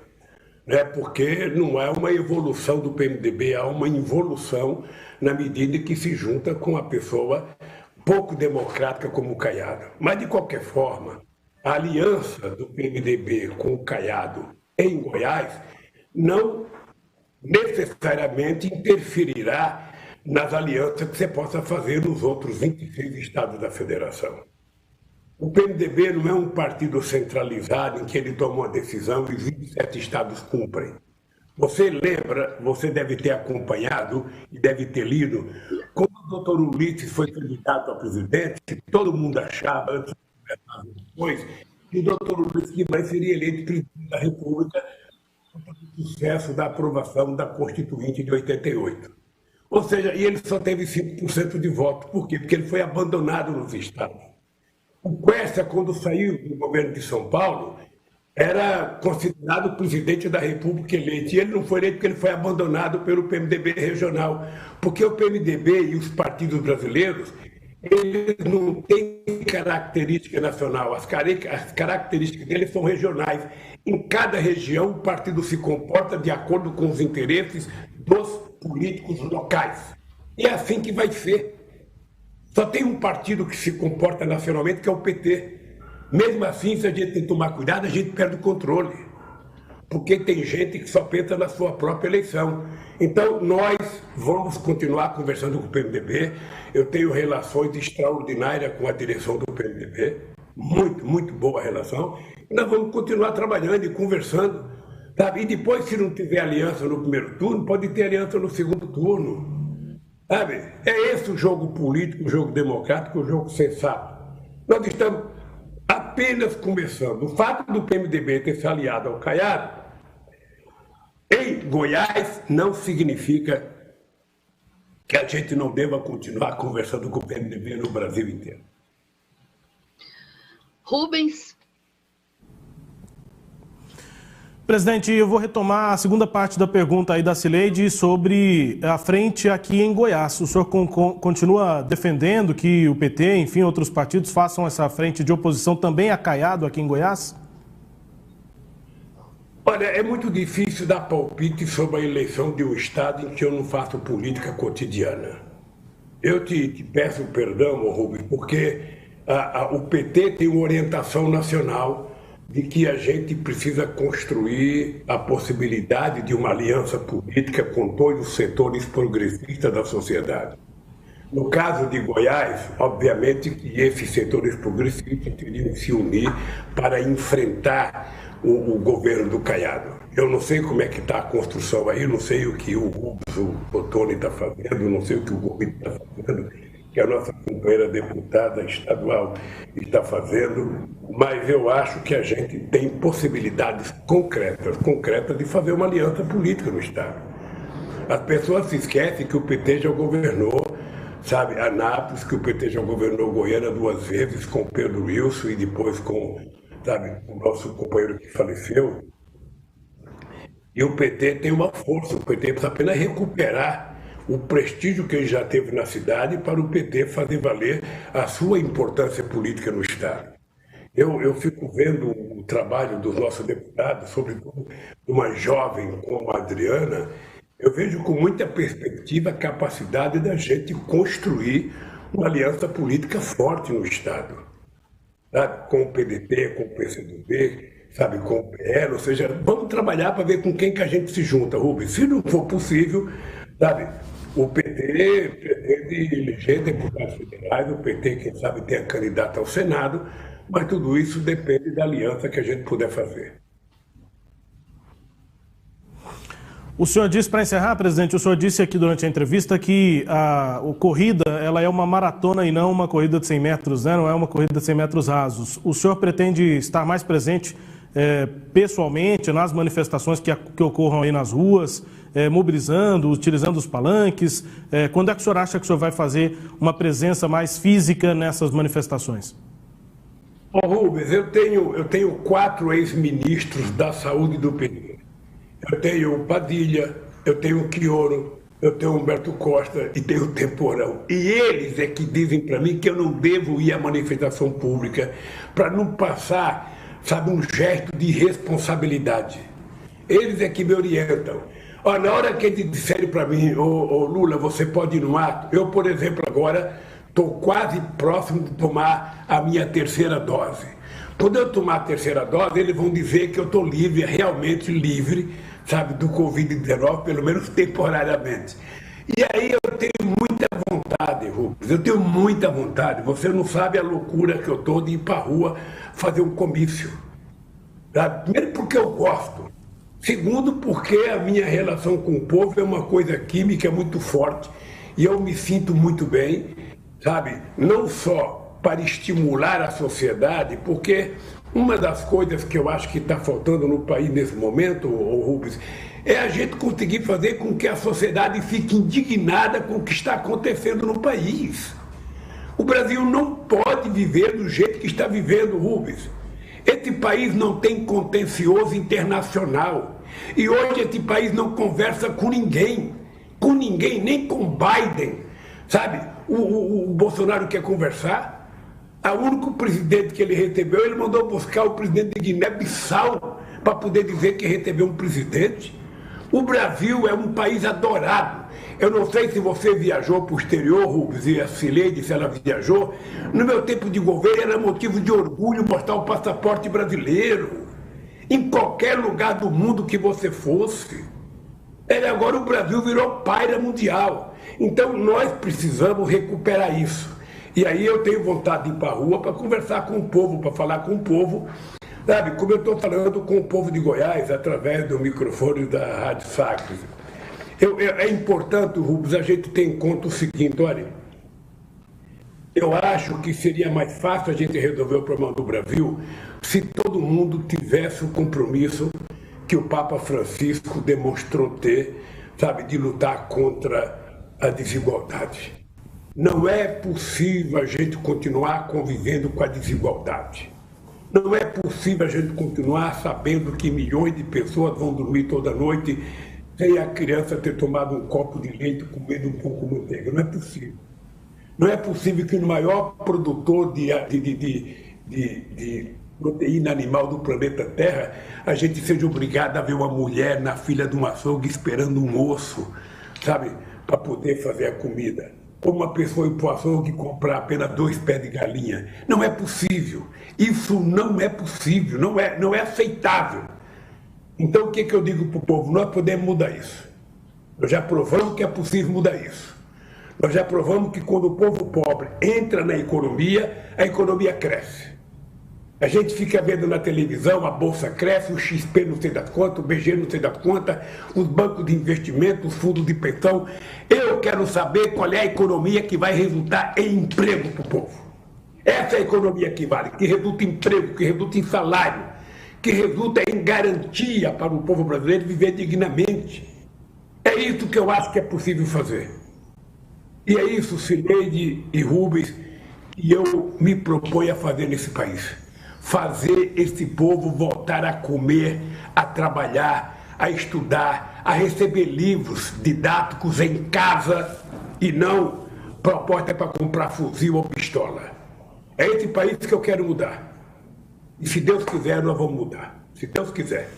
né? Porque não é uma evolução do PMDB, há uma involução na medida que se junta com uma pessoa pouco democrática como o Caiado. Mas, de qualquer forma, a aliança do PMDB com o Caiado em Goiás não necessariamente interferirá nas alianças que você possa fazer nos outros 26 estados da federação. O PMDB não é um partido centralizado em que ele toma uma decisão e 27 estados cumprem. Você lembra, você deve ter acompanhado e deve ter lido, quando o doutor Ulisses foi candidato a presidente, todo mundo achava, antes depois, que o doutor Ulisses Guimarães seria eleito presidente da República o sucesso da aprovação da Constituinte de 88. Ou seja, e ele só teve 5% de voto. Por quê? Porque ele foi abandonado nos estados. O Quércia, quando saiu do governo de São Paulo, era considerado presidente da República eleito. E ele não foi eleito porque ele foi abandonado pelo PMDB regional. Porque o PMDB e os partidos brasileiros, eles não têm característica nacional. As características deles são regionais. Em cada região, o partido se comporta de acordo com os interesses dos políticos locais. E é assim que vai ser. Só tem um partido que se comporta nacionalmente, que é o PT. Mesmo assim, se a gente tem que tomar cuidado, a gente perde o controle. Porque tem gente que só pensa na sua própria eleição. Então, nós vamos continuar conversando com o PMDB. Eu tenho relações extraordinárias com a direção do PMDB. Muito boa relação. E nós vamos continuar trabalhando e conversando. Sabe? E depois, se não tiver aliança no primeiro turno, pode ter aliança no segundo turno. Sabe? É esse o jogo político, o jogo democrático, o jogo sensato. Nós estamos apenas começando. O fato do PMDB ter se aliado ao Caiado em Goiás não significa que a gente não deva continuar conversando com o PMDB no Brasil inteiro. Rubens. Presidente, eu vou retomar a segunda parte da pergunta aí da Cileide sobre a frente aqui em Goiás. O senhor continua defendendo que o PT, enfim, outros partidos façam essa frente de oposição também a Caiado aqui em Goiás? Olha, é muito difícil dar palpite sobre a eleição de um estado em que eu não faço política cotidiana. Eu te peço perdão, Rubens, porque o PT tem uma orientação nacional de que a gente precisa construir a possibilidade de uma aliança política com todos os setores progressistas da sociedade. No caso de Goiás, obviamente que esses setores progressistas teriam que se unir para enfrentar o governo do Caiado. Eu não sei como é que está a construção aí, não sei o que o Rubens, o Ottoni está fazendo, não sei o que o Gomes está fazendo, que a nossa companheira deputada estadual está fazendo, mas eu acho que a gente tem possibilidades concretas de fazer uma aliança política no Estado. As pessoas se esquecem que o PT já governou, sabe, Anápolis, que o PT já governou Goiânia 2 vezes com Pedro Wilson e depois com, sabe, o nosso companheiro que faleceu. E o PT tem uma força, o PT precisa apenas recuperar o prestígio que ele já teve na cidade para o PT fazer valer a sua importância política no Estado. Eu fico vendo o trabalho dos nossos deputados, sobretudo de uma jovem como a Adriana, eu vejo com muita perspectiva a capacidade da gente construir uma aliança política forte no Estado, sabe? Com o PDT, com o PCdoB, sabe, com o PL, ou seja, vamos trabalhar para ver com quem que a gente se junta, Rubens. Se não for possível, sabe, o PT pretende eleger deputados federais, o PT, quem sabe, tem a candidata ao Senado, mas tudo isso depende da aliança que a gente puder fazer. O senhor disse, para encerrar, presidente, o senhor disse aqui durante a entrevista que a corrida ela é uma maratona e não uma corrida de 100 metros, né? Não é uma corrida de 100 metros rasos. O senhor pretende estar mais presente pessoalmente nas manifestações que ocorram aí nas ruas, mobilizando, utilizando os palanques? Quando é que o senhor acha que o senhor vai fazer uma presença mais física nessas manifestações? Ô Rubens, eu tenho 4 ex-ministros da saúde do PT. Eu tenho o Padilha, eu tenho o Chioro, eu tenho o Humberto Costa e tenho o Temporão. E eles é que dizem para mim que eu não devo ir à manifestação pública para não passar, sabe, um gesto de responsabilidade. Eles é que me orientam. Ó, na hora que eles disserem para mim, ô Lula, você pode ir no ato, eu, por exemplo, agora estou quase próximo de tomar a minha 3ª dose. Quando eu tomar a 3ª dose, eles vão dizer que eu estou livre, realmente livre, sabe, do Covid-19, pelo menos temporariamente. E aí eu tenho muita vontade, Rubens, eu tenho muita vontade. Você não sabe a loucura que eu estou de ir para a rua fazer um comício. Sabe? Primeiro porque eu gosto. Segundo porque a minha relação com o povo é uma coisa química muito forte. E eu me sinto muito bem, sabe, não só para estimular a sociedade, porque uma das coisas que eu acho que está faltando no país nesse momento, Rubens, é a gente conseguir fazer com que a sociedade fique indignada com o que está acontecendo no país. O Brasil não pode viver do jeito que está vivendo, Rubens. Esse país não tem contencioso internacional. E hoje esse país não conversa com ninguém, nem com Biden. Sabe, o Bolsonaro quer conversar. O único presidente que ele recebeu, ele mandou buscar o presidente de Guiné-Bissau para poder dizer que recebeu um presidente. O Brasil é um país adorado. Eu não sei se você viajou para o exterior, Rubens, e a Cileide, se ela viajou. No meu tempo de governo era motivo de orgulho mostrar o passaporte brasileiro. Em qualquer lugar do mundo que você fosse. Agora o Brasil virou paira mundial. Então nós precisamos recuperar isso. E aí eu tenho vontade de ir para a rua para conversar com o povo, para falar com o povo, sabe, como eu estou falando com o povo de Goiás, através do microfone da Rádio Sagres. É importante, Rubens, a gente ter em conta o seguinte, olha, eu acho que seria mais fácil a gente resolver o problema do Brasil se todo mundo tivesse o compromisso que o Papa Francisco demonstrou ter, sabe, de lutar contra a desigualdade. Não é possível a gente continuar convivendo com a desigualdade. Não é possível a gente continuar sabendo que milhões de pessoas vão dormir toda noite sem a criança ter tomado um copo de leite comendo um pouco de manteiga. Não é possível. Não é possível que no maior produtor de proteína animal do planeta Terra, a gente seja obrigado a ver uma mulher na fila de um açougue esperando um osso, sabe, para poder fazer a comida. Ou uma pessoa ir para o açougue comprar apenas 2 pés de galinha. Não é possível. Isso não é possível, não é aceitável. Então o que eu digo para o povo? Nós podemos mudar isso. Nós já provamos que é possível mudar isso. Nós já provamos que quando o povo pobre entra na economia, a economia cresce. A gente fica vendo na televisão, a bolsa cresce, o XP não sei das quantas, o BG não sei das quantas, os bancos de investimento, os fundos de pensão. Eu quero saber qual é a economia que vai resultar em emprego para o povo. Essa é a economia que vale, que resulta em emprego, que resulta em salário, que resulta em garantia para o povo brasileiro viver dignamente. É isso que eu acho que é possível fazer. E é isso, Cileide e Rubens, que eu me proponho a fazer nesse país. Fazer esse povo voltar a comer, a trabalhar, a estudar, a receber livros didáticos em casa e não proposta para comprar fuzil ou pistola. É esse país que eu quero mudar. E se Deus quiser, nós vamos mudar. Se Deus quiser.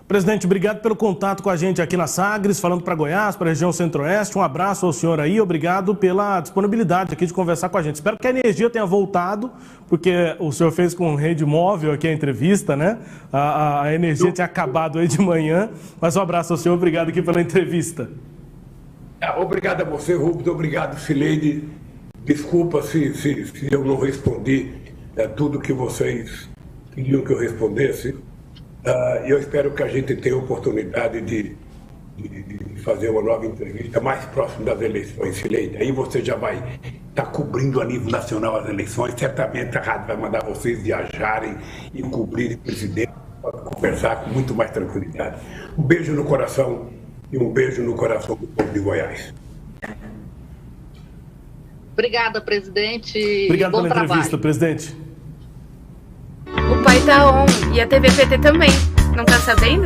Presidente, obrigado pelo contato com a gente aqui na Sagres, falando para Goiás, para a região Centro-Oeste. Um abraço ao senhor aí, obrigado pela disponibilidade aqui de conversar com a gente. Espero que a energia tenha voltado, porque o senhor fez com rede móvel aqui a entrevista, né? A energia tinha acabado aí de manhã, mas um abraço ao senhor, obrigado aqui pela entrevista. Obrigado a você, Rubens, obrigado, Cileide. Desculpa se eu não respondi tudo que vocês queriam que eu respondesse. Eu espero que a gente tenha a oportunidade de fazer uma nova entrevista mais próximo das eleições, Cileide. Aí você já vai estar cobrindo a nível nacional as eleições. Certamente a rádio vai mandar vocês viajarem e cobrir o presidente para conversar com muito mais tranquilidade. Um beijo no coração e um beijo no coração do povo de Goiás. Obrigada, presidente. Obrigado pela entrevista, presidente. O Pai tá on e a TV PT também. Não tá sabendo?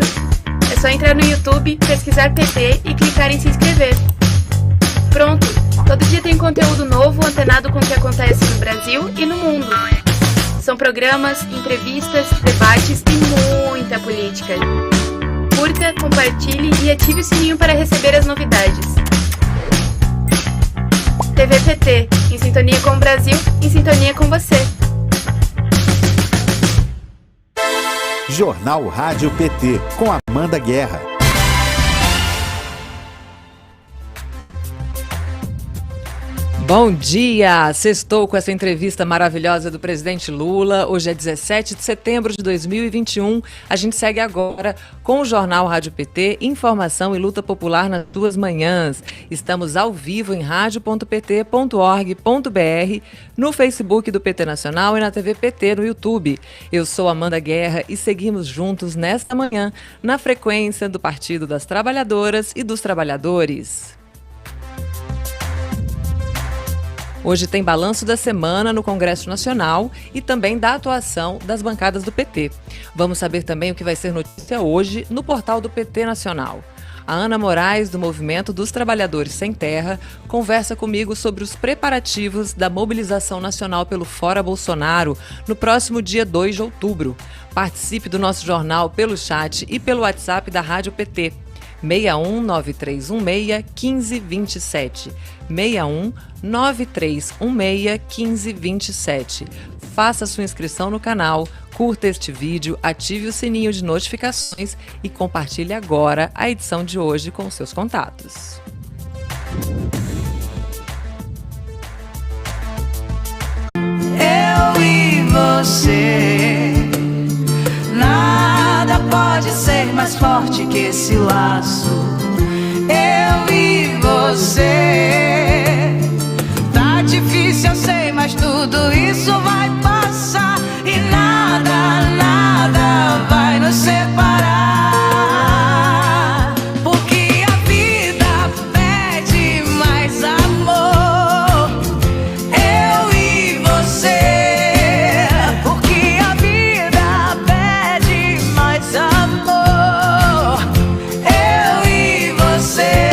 É só entrar no YouTube, pesquisar PT e clicar em se inscrever. Pronto! Todo dia tem conteúdo novo antenado com o que acontece no Brasil e no mundo. São programas, entrevistas, debates e muita política. Curta, compartilhe e ative o sininho para receber as novidades. TV PT, em sintonia com o Brasil, em sintonia com você. Jornal Rádio PT, com Amanda Guerra. Bom dia! Sextou com essa entrevista maravilhosa do presidente Lula. Hoje é 17 de setembro de 2021. A gente segue agora com o Jornal Rádio PT, informação e luta popular nas duas manhãs. Estamos ao vivo em radio.pt.org.br, no Facebook do PT Nacional e na TV PT no YouTube. Eu sou Amanda Guerra e seguimos juntos nesta manhã na frequência do Partido das Trabalhadoras e dos Trabalhadores. Hoje tem balanço da semana no Congresso Nacional e também da atuação das bancadas do PT. Vamos saber também o que vai ser notícia hoje no portal do PT Nacional. A Ana Moraes, do Movimento dos Trabalhadores Sem Terra, conversa comigo sobre os preparativos da mobilização nacional pelo Fora Bolsonaro no próximo dia 2 de outubro. Participe do nosso jornal pelo chat e pelo WhatsApp da Rádio PT. 6193161527. 6193161527. Faça sua inscrição no canal, curta este vídeo, ative o sininho de notificações e compartilhe agora a edição de hoje com seus contatos. Eu e você, nada pode ser mais forte que esse laço. Eu e você, tá difícil eu sei, mas tudo isso vai passar e nada, nada vai nos separar, porque a vida pede mais amor. Eu e você, porque a vida pede mais amor. Eu e você,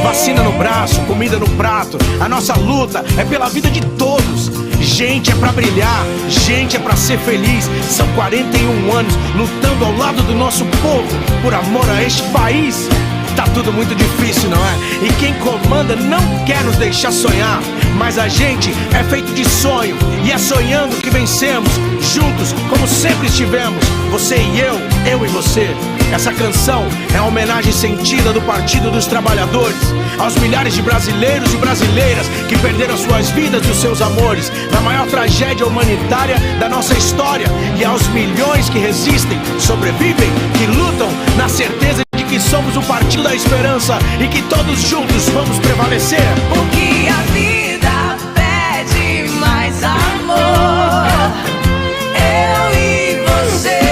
vacina no braço, comida no prato. A nossa luta é pela vida de todos. Gente é pra brilhar, gente é pra ser feliz. São 41 anos lutando ao lado do nosso povo por amor a este país. Tá tudo muito difícil, não é? E quem comanda não quer nos deixar sonhar. Mas a gente é feito de sonho e é sonhando que vencemos, juntos como sempre estivemos, você e eu e você. Essa canção é uma homenagem sentida do Partido dos Trabalhadores aos milhares de brasileiros e brasileiras que perderam suas vidas e os seus amores na maior tragédia humanitária da nossa história, e aos milhões que resistem, sobrevivem, que lutam na certeza de que somos o Partido da Esperança e que todos juntos vamos prevalecer. Porque a vida pede mais amor, eu e você.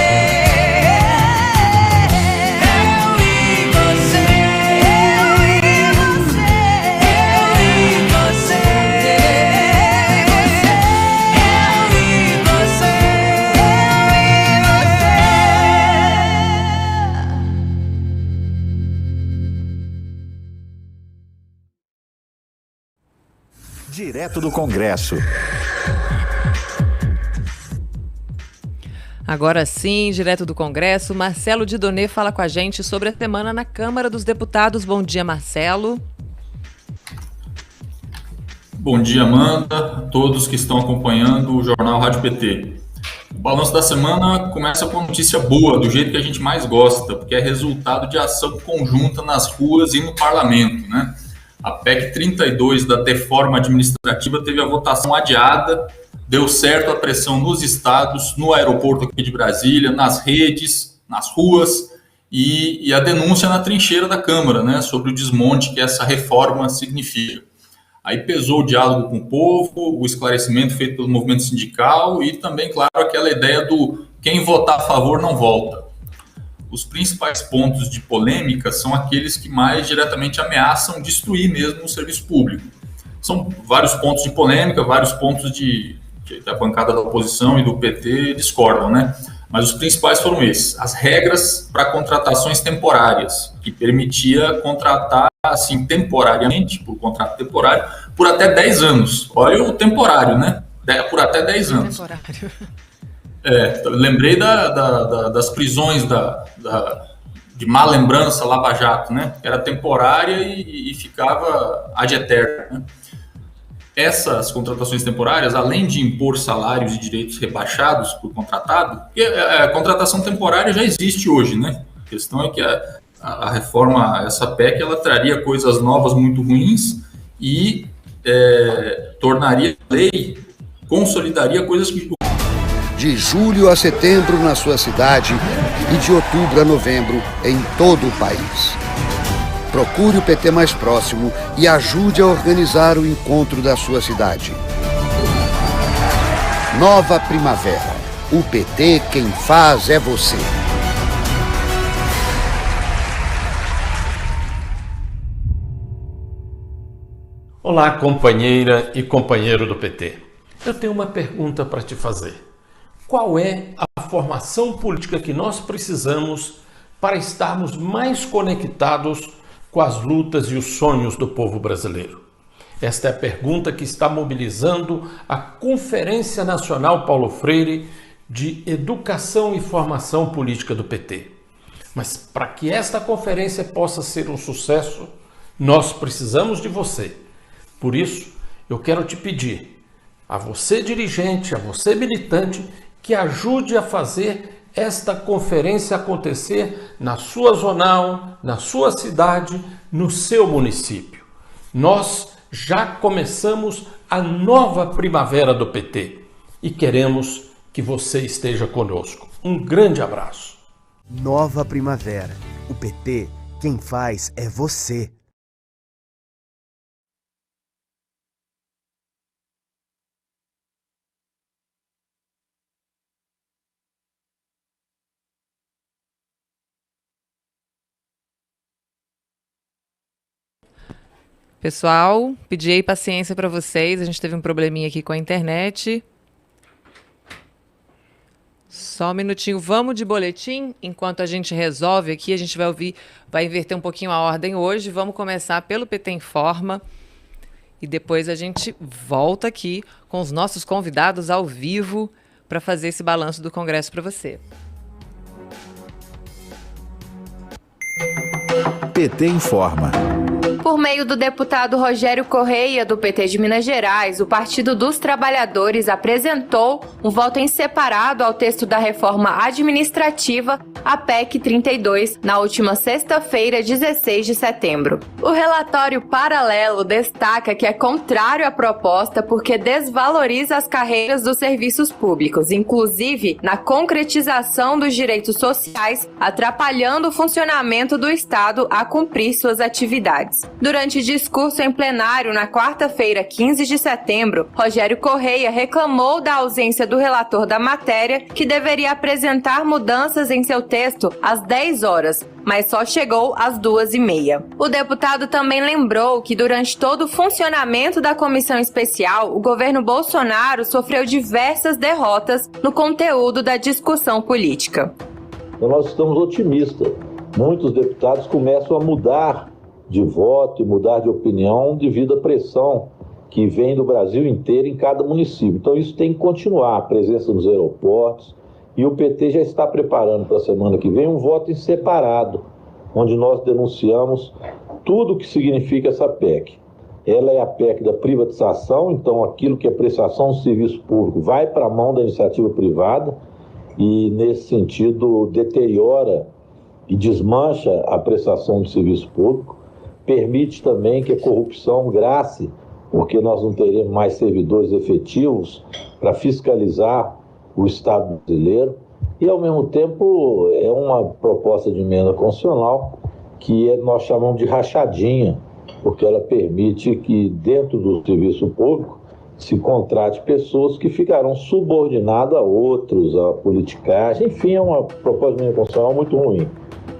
Direto do Congresso. Agora sim, direto do Congresso, Marcelo Didonê fala com a gente sobre a semana na Câmara dos Deputados. Bom dia, Marcelo. Bom dia, Amanda, a todos que estão acompanhando o Jornal Rádio PT. O balanço da semana começa com notícia boa, do jeito que a gente mais gosta, porque é resultado de ação conjunta nas ruas e no parlamento, né? A PEC 32 da reforma administrativa teve a votação adiada, deu certo a pressão nos estados, no aeroporto aqui de Brasília, nas redes, nas ruas, e a denúncia na trincheira da Câmara, né, sobre o desmonte que essa reforma significa. Aí pesou o diálogo com o povo, o esclarecimento feito pelo movimento sindical e também, claro, aquela ideia do quem votar a favor não volta. Os principais pontos de polêmica são aqueles que mais diretamente ameaçam destruir mesmo o serviço público. São vários pontos de polêmica, vários pontos que a bancada da oposição e do PT discordam, né? Mas os principais foram esses. As regras para contratações temporárias, que permitia contratar, assim, temporariamente, por contrato temporário, por até 10 anos. Olha o temporário, né? Por até 10 anos. Temporário. Lembrei das prisões de má lembrança Lava Jato, né? Era temporária e ficava ad eterno, né? Essas contratações temporárias, além de impor salários e direitos rebaixados por contratado, porque a contratação temporária já existe hoje, né? A questão é que a reforma, essa PEC, ela traria coisas novas muito ruins e tornaria lei, consolidaria coisas que... De julho a setembro na sua cidade e de outubro a novembro em todo o país. Procure o PT mais próximo e ajude a organizar o encontro da sua cidade. Nova Primavera. O PT, quem faz é você. Olá, companheira e companheiro do PT. Eu tenho uma pergunta para te fazer. Qual é a formação política que nós precisamos para estarmos mais conectados com as lutas e os sonhos do povo brasileiro? Esta é a pergunta que está mobilizando a Conferência Nacional Paulo Freire de Educação e Formação Política do PT. Mas para que esta conferência possa ser um sucesso, nós precisamos de você. Por isso, eu quero te pedir, a você dirigente, a você militante, que ajude a fazer esta conferência acontecer na sua zonal, na sua cidade, no seu município. Nós já começamos a nova primavera do PT e queremos que você esteja conosco. Um grande abraço. Nova primavera. O PT, quem faz é você. Pessoal, pedi aí paciência para vocês, a gente teve um probleminha aqui com a internet. Só um minutinho, vamos de boletim? Enquanto a gente resolve aqui, a gente vai inverter um pouquinho a ordem hoje. Vamos começar pelo PT Informa e depois a gente volta aqui com os nossos convidados ao vivo para fazer esse balanço do Congresso para você. PT Informa. Por meio do deputado Rogério Correia, do PT de Minas Gerais, o Partido dos Trabalhadores apresentou um voto em separado ao texto da reforma administrativa, a PEC 32, na última sexta-feira, 16 de setembro. O relatório paralelo destaca que é contrário à proposta porque desvaloriza as carreiras dos serviços públicos, inclusive na concretização dos direitos sociais, atrapalhando o funcionamento do Estado a cumprir suas atividades. Durante discurso em plenário na quarta-feira, 15 de setembro, Rogério Correia reclamou da ausência do relator da matéria, que deveria apresentar mudanças em seu texto às 10 horas, mas só chegou às 2h30. O deputado também lembrou que durante todo o funcionamento da comissão especial, o governo Bolsonaro sofreu diversas derrotas no conteúdo da discussão política. Então nós estamos otimistas. Muitos deputados começam a mudar de voto e mudar de opinião devido à pressão que vem do Brasil inteiro em cada município. Então isso tem que continuar, a presença nos aeroportos, e o PT já está preparando para a semana que vem um voto em separado, onde nós denunciamos tudo o que significa essa PEC. Ela é a PEC da privatização, então aquilo que é prestação do serviço público vai para a mão da iniciativa privada e, nesse sentido, deteriora e desmancha a prestação do serviço público. Permite também que a corrupção grace, porque nós não teremos mais servidores efetivos para fiscalizar o Estado brasileiro. E, ao mesmo tempo, é uma proposta de emenda constitucional que nós chamamos de rachadinha, porque ela permite que, dentro do serviço público, se contrate pessoas que ficarão subordinadas a outros, a politicagem. Enfim, é uma proposta de emenda constitucional muito ruim.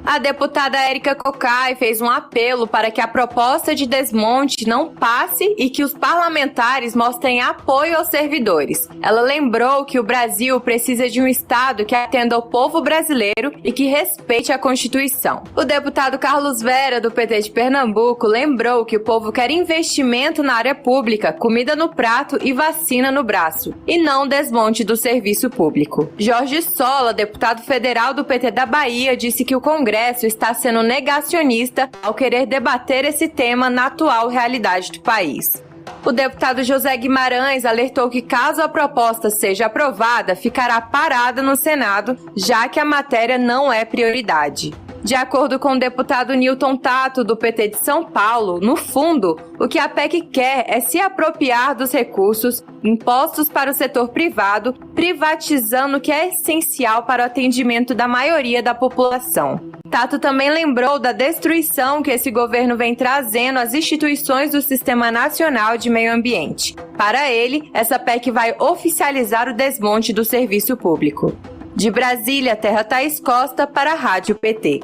A deputada Érica Cocai fez um apelo para que a proposta de desmonte não passe e que os parlamentares mostrem apoio aos servidores. Ela lembrou que o Brasil precisa de um Estado que atenda ao povo brasileiro e que respeite a Constituição. O deputado Carlos Vera, do PT de Pernambuco, lembrou que o povo quer investimento na área pública, comida no prato e vacina no braço, e não desmonte do serviço público. Jorge Sola, deputado federal do PT da Bahia, disse que o Congresso está sendo negacionista ao querer debater esse tema na atual realidade do país. O deputado José Guimarães alertou que, caso a proposta seja aprovada, ficará parada no Senado, já que a matéria não é prioridade. De acordo com o deputado Newton Tato, do PT de São Paulo, no fundo, o que a PEC quer é se apropriar dos recursos impostos para o setor privado, privatizando o que é essencial para o atendimento da maioria da população. Tato também lembrou da destruição que esse governo vem trazendo às instituições do Sistema Nacional de Meio Ambiente. Para ele, essa PEC vai oficializar o desmonte do serviço público. De Brasília, Terra Thaís Costa, para a Rádio PT.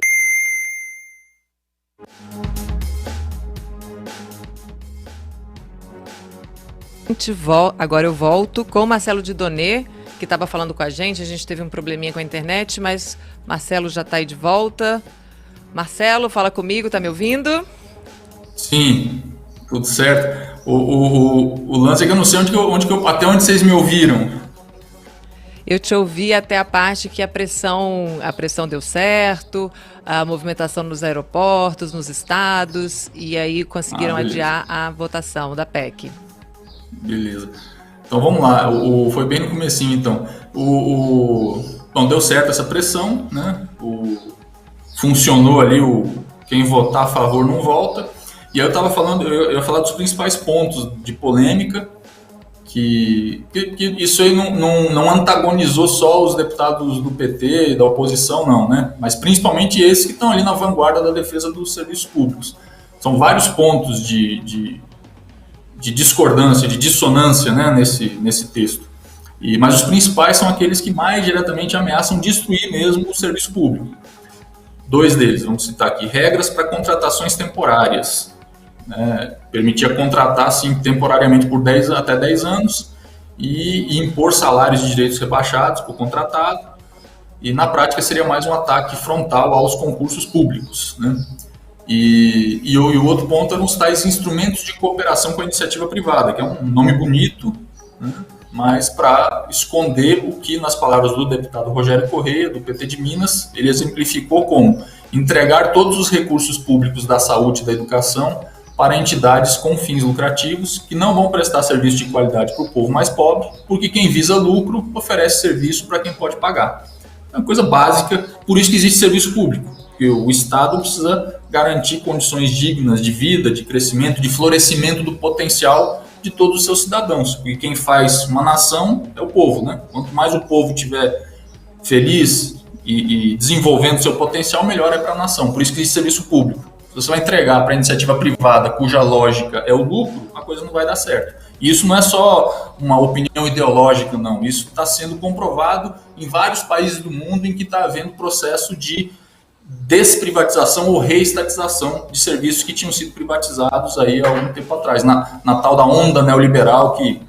Agora eu volto com o Marcelo Didonê, que estava falando com a gente teve um probleminha com a internet, mas Marcelo já está aí de volta. Marcelo, fala comigo, tá me ouvindo? Sim, tudo certo. O lance é que eu não sei até onde vocês me ouviram. Eu te ouvi até a parte que a pressão deu certo, a movimentação nos aeroportos, nos estados, e aí conseguiram adiar a votação da PEC. Beleza. Então vamos lá, foi bem no comecinho então. Bom, deu certo essa pressão, né? Funcionou ali, quem votar a favor não volta. E aí eu ia falar dos principais pontos de polêmica, que isso aí não antagonizou só os deputados do PT e da oposição, não, né? Mas principalmente esses que estão ali na vanguarda da defesa dos serviços públicos. São vários pontos de discordância, de dissonância, né, nesse texto. Mas os principais são aqueles que mais diretamente ameaçam destruir mesmo o serviço público. 2 deles, vamos citar aqui: regras para contratações temporárias. Permitia contratar assim, temporariamente por até 10 anos e impor salários de direitos rebaixados por contratado, e na prática seria mais um ataque frontal aos concursos públicos, né? E o outro ponto eram os tais instrumentos de cooperação com a iniciativa privada, que é um nome bonito, né? Mas para esconder o que, nas palavras do deputado Rogério Correia, do PT de Minas, ele exemplificou como entregar todos os recursos públicos da saúde e da educação para entidades com fins lucrativos que não vão prestar serviço de qualidade para o povo mais pobre, porque quem visa lucro oferece serviço para quem pode pagar. É uma coisa básica, por isso que existe serviço público, porque o Estado precisa garantir condições dignas de vida, de crescimento, de florescimento do potencial de todos os seus cidadãos, porque quem faz uma nação é o povo, né? Quanto mais o povo estiver feliz e desenvolvendo seu potencial, melhor é para a nação, por isso que existe serviço público. Se você vai entregar para a iniciativa privada, cuja lógica é o lucro, a coisa não vai dar certo. E isso não é só uma opinião ideológica, não. Isso está sendo comprovado em vários países do mundo em que está havendo processo de desprivatização ou reestatização de serviços que tinham sido privatizados aí há algum tempo atrás, na tal da onda neoliberal que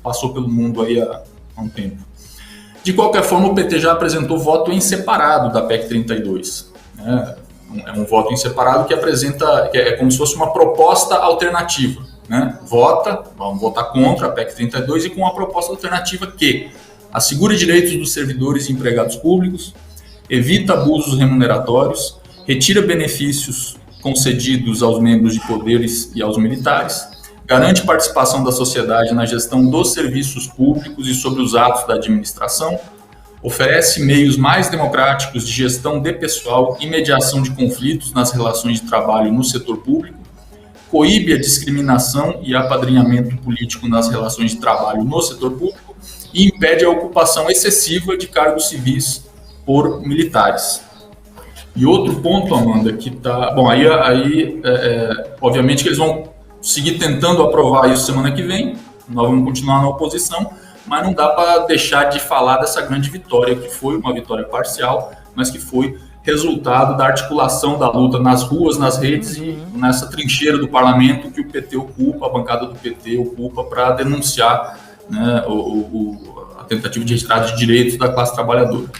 passou pelo mundo aí há um tempo. De qualquer forma, o PT já apresentou voto em separado da PEC 32, né? É um voto em separado que apresenta, que é como se fosse uma proposta alternativa, né? Vamos votar contra a PEC 32 e com uma proposta alternativa que assegura direitos dos servidores e empregados públicos, evita abusos remuneratórios, retira benefícios concedidos aos membros de poderes e aos militares, garante participação da sociedade na gestão dos serviços públicos e sobre os atos da administração, oferece meios mais democráticos de gestão de pessoal e mediação de conflitos nas relações de trabalho no setor público, coíbe a discriminação e apadrinhamento político nas relações de trabalho no setor público e impede a ocupação excessiva de cargos civis por militares. E outro ponto, Amanda, que está... Bom, obviamente que eles vão seguir tentando aprovar isso semana que vem, nós vamos continuar na oposição, mas não dá para deixar de falar dessa grande vitória, que foi uma vitória parcial, mas que foi resultado da articulação da luta nas ruas, nas redes e nessa trincheira do parlamento que o PT ocupa, a bancada do PT ocupa para denunciar, né, a tentativa de retirada de direitos da classe trabalhadora.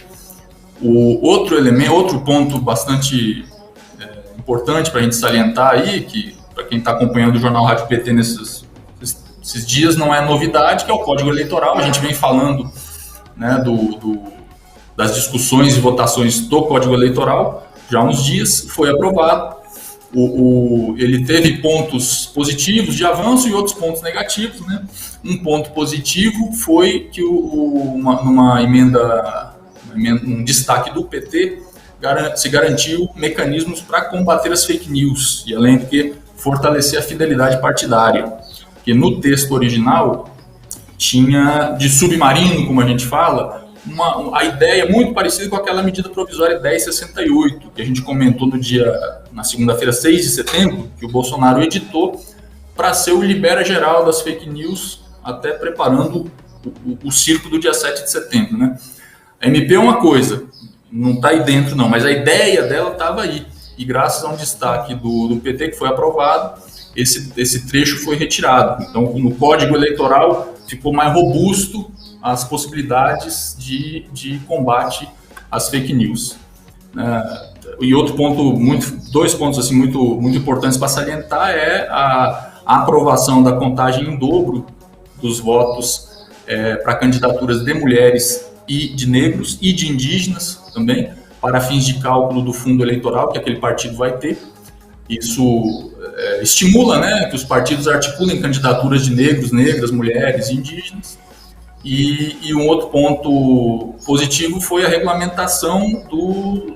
O outro ponto bastante importante para a gente salientar aí, que para quem está acompanhando o Jornal Rádio PT nesses dias não é novidade, que é o Código Eleitoral. A gente vem falando, né, das discussões e votações do Código Eleitoral já há uns dias, foi aprovado. Ele teve pontos positivos de avanço e outros pontos negativos, né? Um ponto positivo foi que numa emenda, um destaque do PT, se garantiu mecanismos para combater as fake news e, além do que, fortalecer a fidelidade partidária. Porque no texto original tinha de submarino, como a gente fala, a ideia muito parecida com aquela medida provisória 1068, que a gente comentou na segunda-feira, 6 de setembro, que o Bolsonaro editou para ser o libera geral das fake news, até preparando o circo do dia 7 de setembro, né? A MP é uma coisa, não está aí dentro não, mas a ideia dela estava aí. E graças a um destaque do PT que foi aprovado, esse trecho foi retirado. Então, no Código Eleitoral ficou mais robusto as possibilidades de combate às fake news. E outro ponto, dois pontos assim, muito importantes para salientar é a aprovação da contagem em dobro dos votos para candidaturas de mulheres e de negros e de indígenas também, para fins de cálculo do fundo eleitoral que aquele partido vai ter. Isso estimula, né, que os partidos articulem candidaturas de negros, negras, mulheres e indígenas. E um outro ponto positivo foi a regulamentação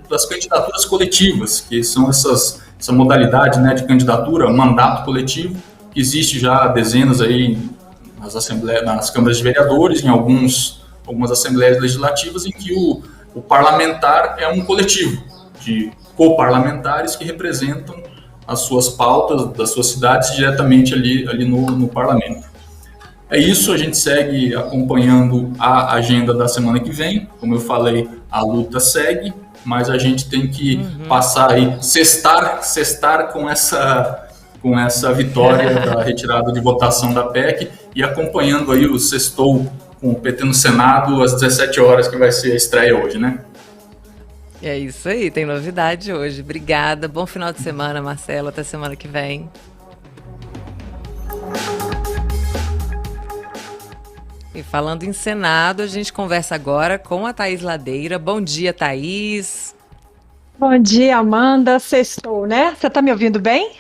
das candidaturas coletivas, que são essa modalidade, né, de candidatura, mandato coletivo, que existe já há dezenas aí nas câmaras de vereadores, em algumas assembleias legislativas, em que o parlamentar é um coletivo de coparlamentares que representam as suas pautas das suas cidades diretamente ali no parlamento. É isso, a gente segue acompanhando a agenda da semana que vem. Como eu falei, a luta segue, mas a gente tem que passar aí, sextar com essa vitória da retirada de votação da PEC e acompanhando aí o sextou com o PT no Senado às 17 horas, que vai ser a estreia hoje, né? É isso aí, tem novidade hoje. Obrigada, bom final de semana, Marcelo, até semana que vem. E falando em Senado, a gente conversa agora com a Thaís Ladeira. Bom dia, Thaís. Bom dia, Amanda. Sextou, né? Você tá me ouvindo bem?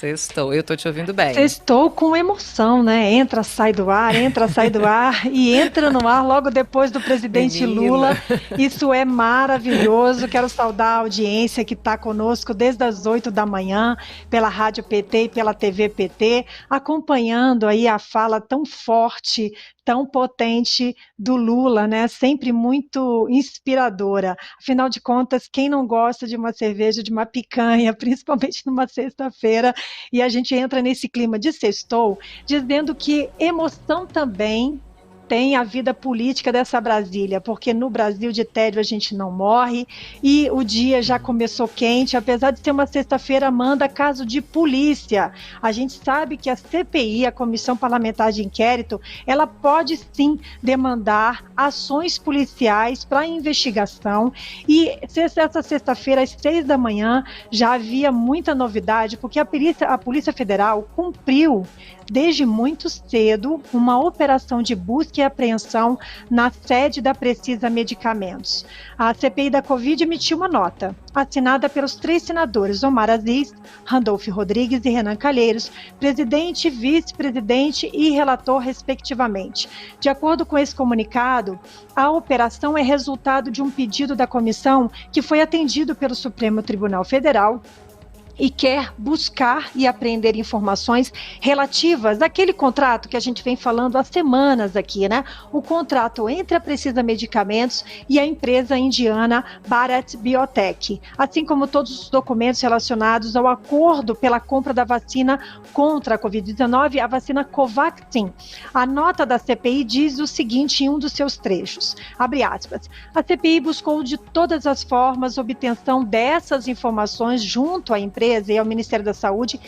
Sextou, eu tô te ouvindo bem. Sextou com emoção, né? Entra, sai do ar e entra no ar logo depois do presidente Lula. Isso é maravilhoso. Quero saudar a audiência que está conosco desde as 8 da manhã, pela Rádio PT e pela TV PT, acompanhando aí a fala tão forte, tão potente do Lula, né? Sempre muito inspiradora. Afinal de contas, quem não gosta de uma cerveja, de uma picanha, principalmente numa sexta-feira, e a gente entra nesse clima de sextou, dizendo que emoção também tem a vida política dessa Brasília, porque no Brasil de tédio a gente não morre e o dia já começou quente, apesar de ser uma sexta-feira, manda caso de polícia. A gente sabe que a CPI, a Comissão Parlamentar de Inquérito, ela pode sim demandar ações policiais para investigação e essa sexta-feira às 6 da manhã já havia muita novidade, porque a Polícia Federal cumpriu desde muito cedo uma operação de busca e apreensão na sede da Precisa Medicamentos. A CPI da Covid emitiu uma nota, assinada pelos 3 senadores, Omar Aziz, Randolfo Rodrigues e Renan Calheiros, presidente, vice-presidente e relator, respectivamente. De acordo com esse comunicado, a operação é resultado de um pedido da comissão que foi atendido pelo Supremo Tribunal Federal e quer buscar e apreender informações relativas àquele contrato que a gente vem falando há semanas aqui, né? O contrato entre a Precisa Medicamentos e a empresa indiana Bharat Biotech, assim como todos os documentos relacionados ao acordo pela compra da vacina contra a Covid-19, a vacina Covaxin. A nota da CPI diz o seguinte em um dos seus trechos, abre aspas, a CPI buscou de todas as formas a obtenção dessas informações junto à empresa e ao Ministério da Saúde,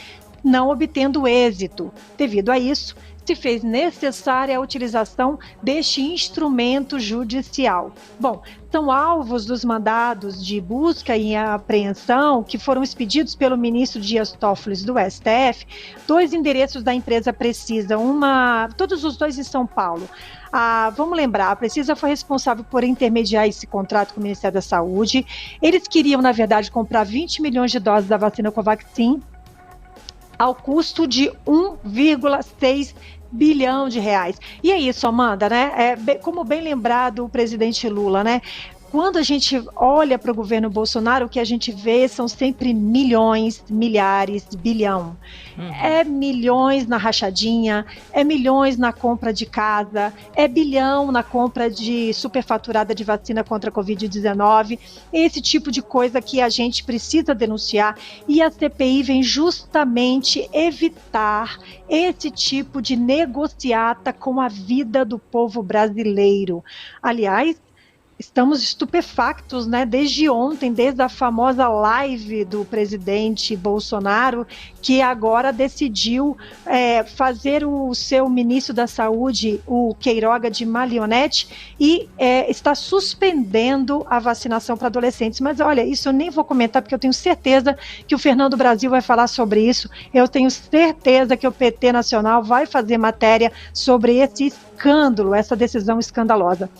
não obtendo êxito. Devido a isso, se fez necessária a utilização deste instrumento judicial. Bom, são alvos dos mandados de busca e apreensão que foram expedidos pelo ministro Dias Toffoli do STF, 2 endereços da empresa Precisa, todos os 2 em São Paulo. Vamos lembrar, a Precisa foi responsável por intermediar esse contrato com o Ministério da Saúde. Eles queriam, na verdade, comprar 20 milhões de doses da vacina Covaxin ao custo de 1,6 bilhão de reais. E é isso, Amanda, né? Como bem lembrado o presidente Lula, né? Quando a gente olha para o governo Bolsonaro, o que a gente vê são sempre milhões, milhares, bilhão. É milhões na rachadinha, é milhões na compra de casa, é bilhão na compra de superfaturada de vacina contra a Covid-19, esse tipo de coisa que a gente precisa denunciar e a CPI vem justamente evitar esse tipo de negociata com a vida do povo brasileiro. Aliás, estamos estupefactos, né? Desde ontem, desde a famosa live do presidente Bolsonaro, que agora decidiu fazer o seu ministro da Saúde, o Queiroga, de marionete, e está suspendendo a vacinação para adolescentes. Mas olha, isso eu nem vou comentar, porque eu tenho certeza que o Fernando Brasil vai falar sobre isso. Eu tenho certeza que o PT Nacional vai fazer matéria sobre esse escândalo, essa decisão escandalosa.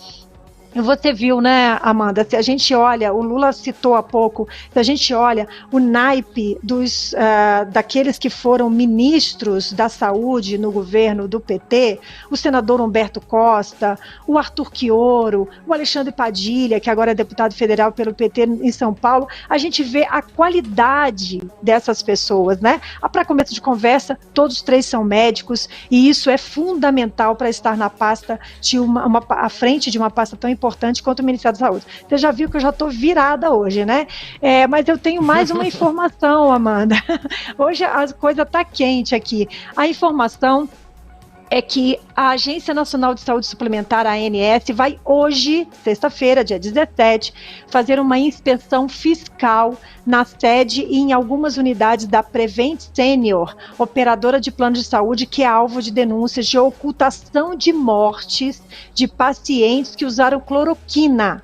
Você viu, né, Amanda, se a gente olha, o Lula citou há pouco, se a gente olha o naipe daqueles que foram ministros da saúde no governo do PT, o senador Humberto Costa, o Arthur Quioro, o Alexandre Padilha, que agora é deputado federal pelo PT em São Paulo, a gente vê a qualidade dessas pessoas, né? Para começo de conversa, todos 3 são médicos e isso é fundamental para estar na pasta, à frente de uma pasta tão importante quanto o Ministério da Saúde. Você já viu que eu já estou virada hoje, né? Mas eu tenho mais uma informação, Amanda. Hoje a coisa está quente aqui. A informação é que a Agência Nacional de Saúde Suplementar, a ANS, vai hoje, sexta-feira, dia 17, fazer uma inspeção fiscal na sede e em algumas unidades da Prevent Senior, operadora de plano de saúde que é alvo de denúncias de ocultação de mortes de pacientes que usaram cloroquina.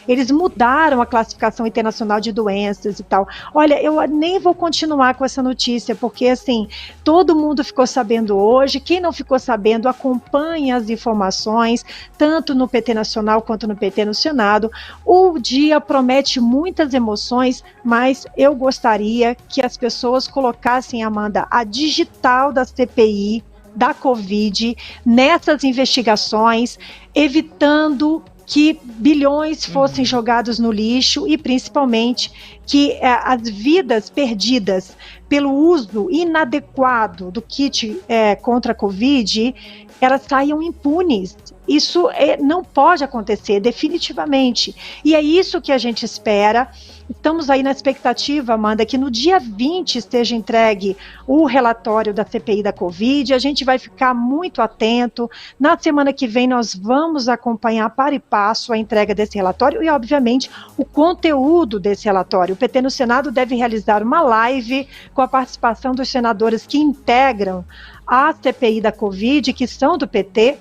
eles mudaram a classificação internacional de doenças e tal. Olha, eu nem vou continuar com essa notícia, porque assim, todo mundo ficou sabendo hoje, quem não ficou sabendo, acompanha as informações, tanto no PT Nacional quanto no PT no Senado. O dia promete muitas emoções, mas eu gostaria que as pessoas colocassem, Amanda, a digital da CPI, da Covid, nessas investigações, evitando que bilhões fossem jogados no lixo e principalmente que as vidas perdidas pelo uso inadequado do kit contra a Covid, elas saiam impunes. Isso não pode acontecer, definitivamente. E é isso que a gente espera. Estamos aí na expectativa, Amanda, que no dia 20 esteja entregue o relatório da CPI da Covid. A gente vai ficar muito atento. Na semana que vem nós vamos acompanhar para e passo a entrega desse relatório e, obviamente, o conteúdo desse relatório. O PT no Senado deve realizar uma live com a participação dos senadores que integram a CPI da Covid, que são do PT,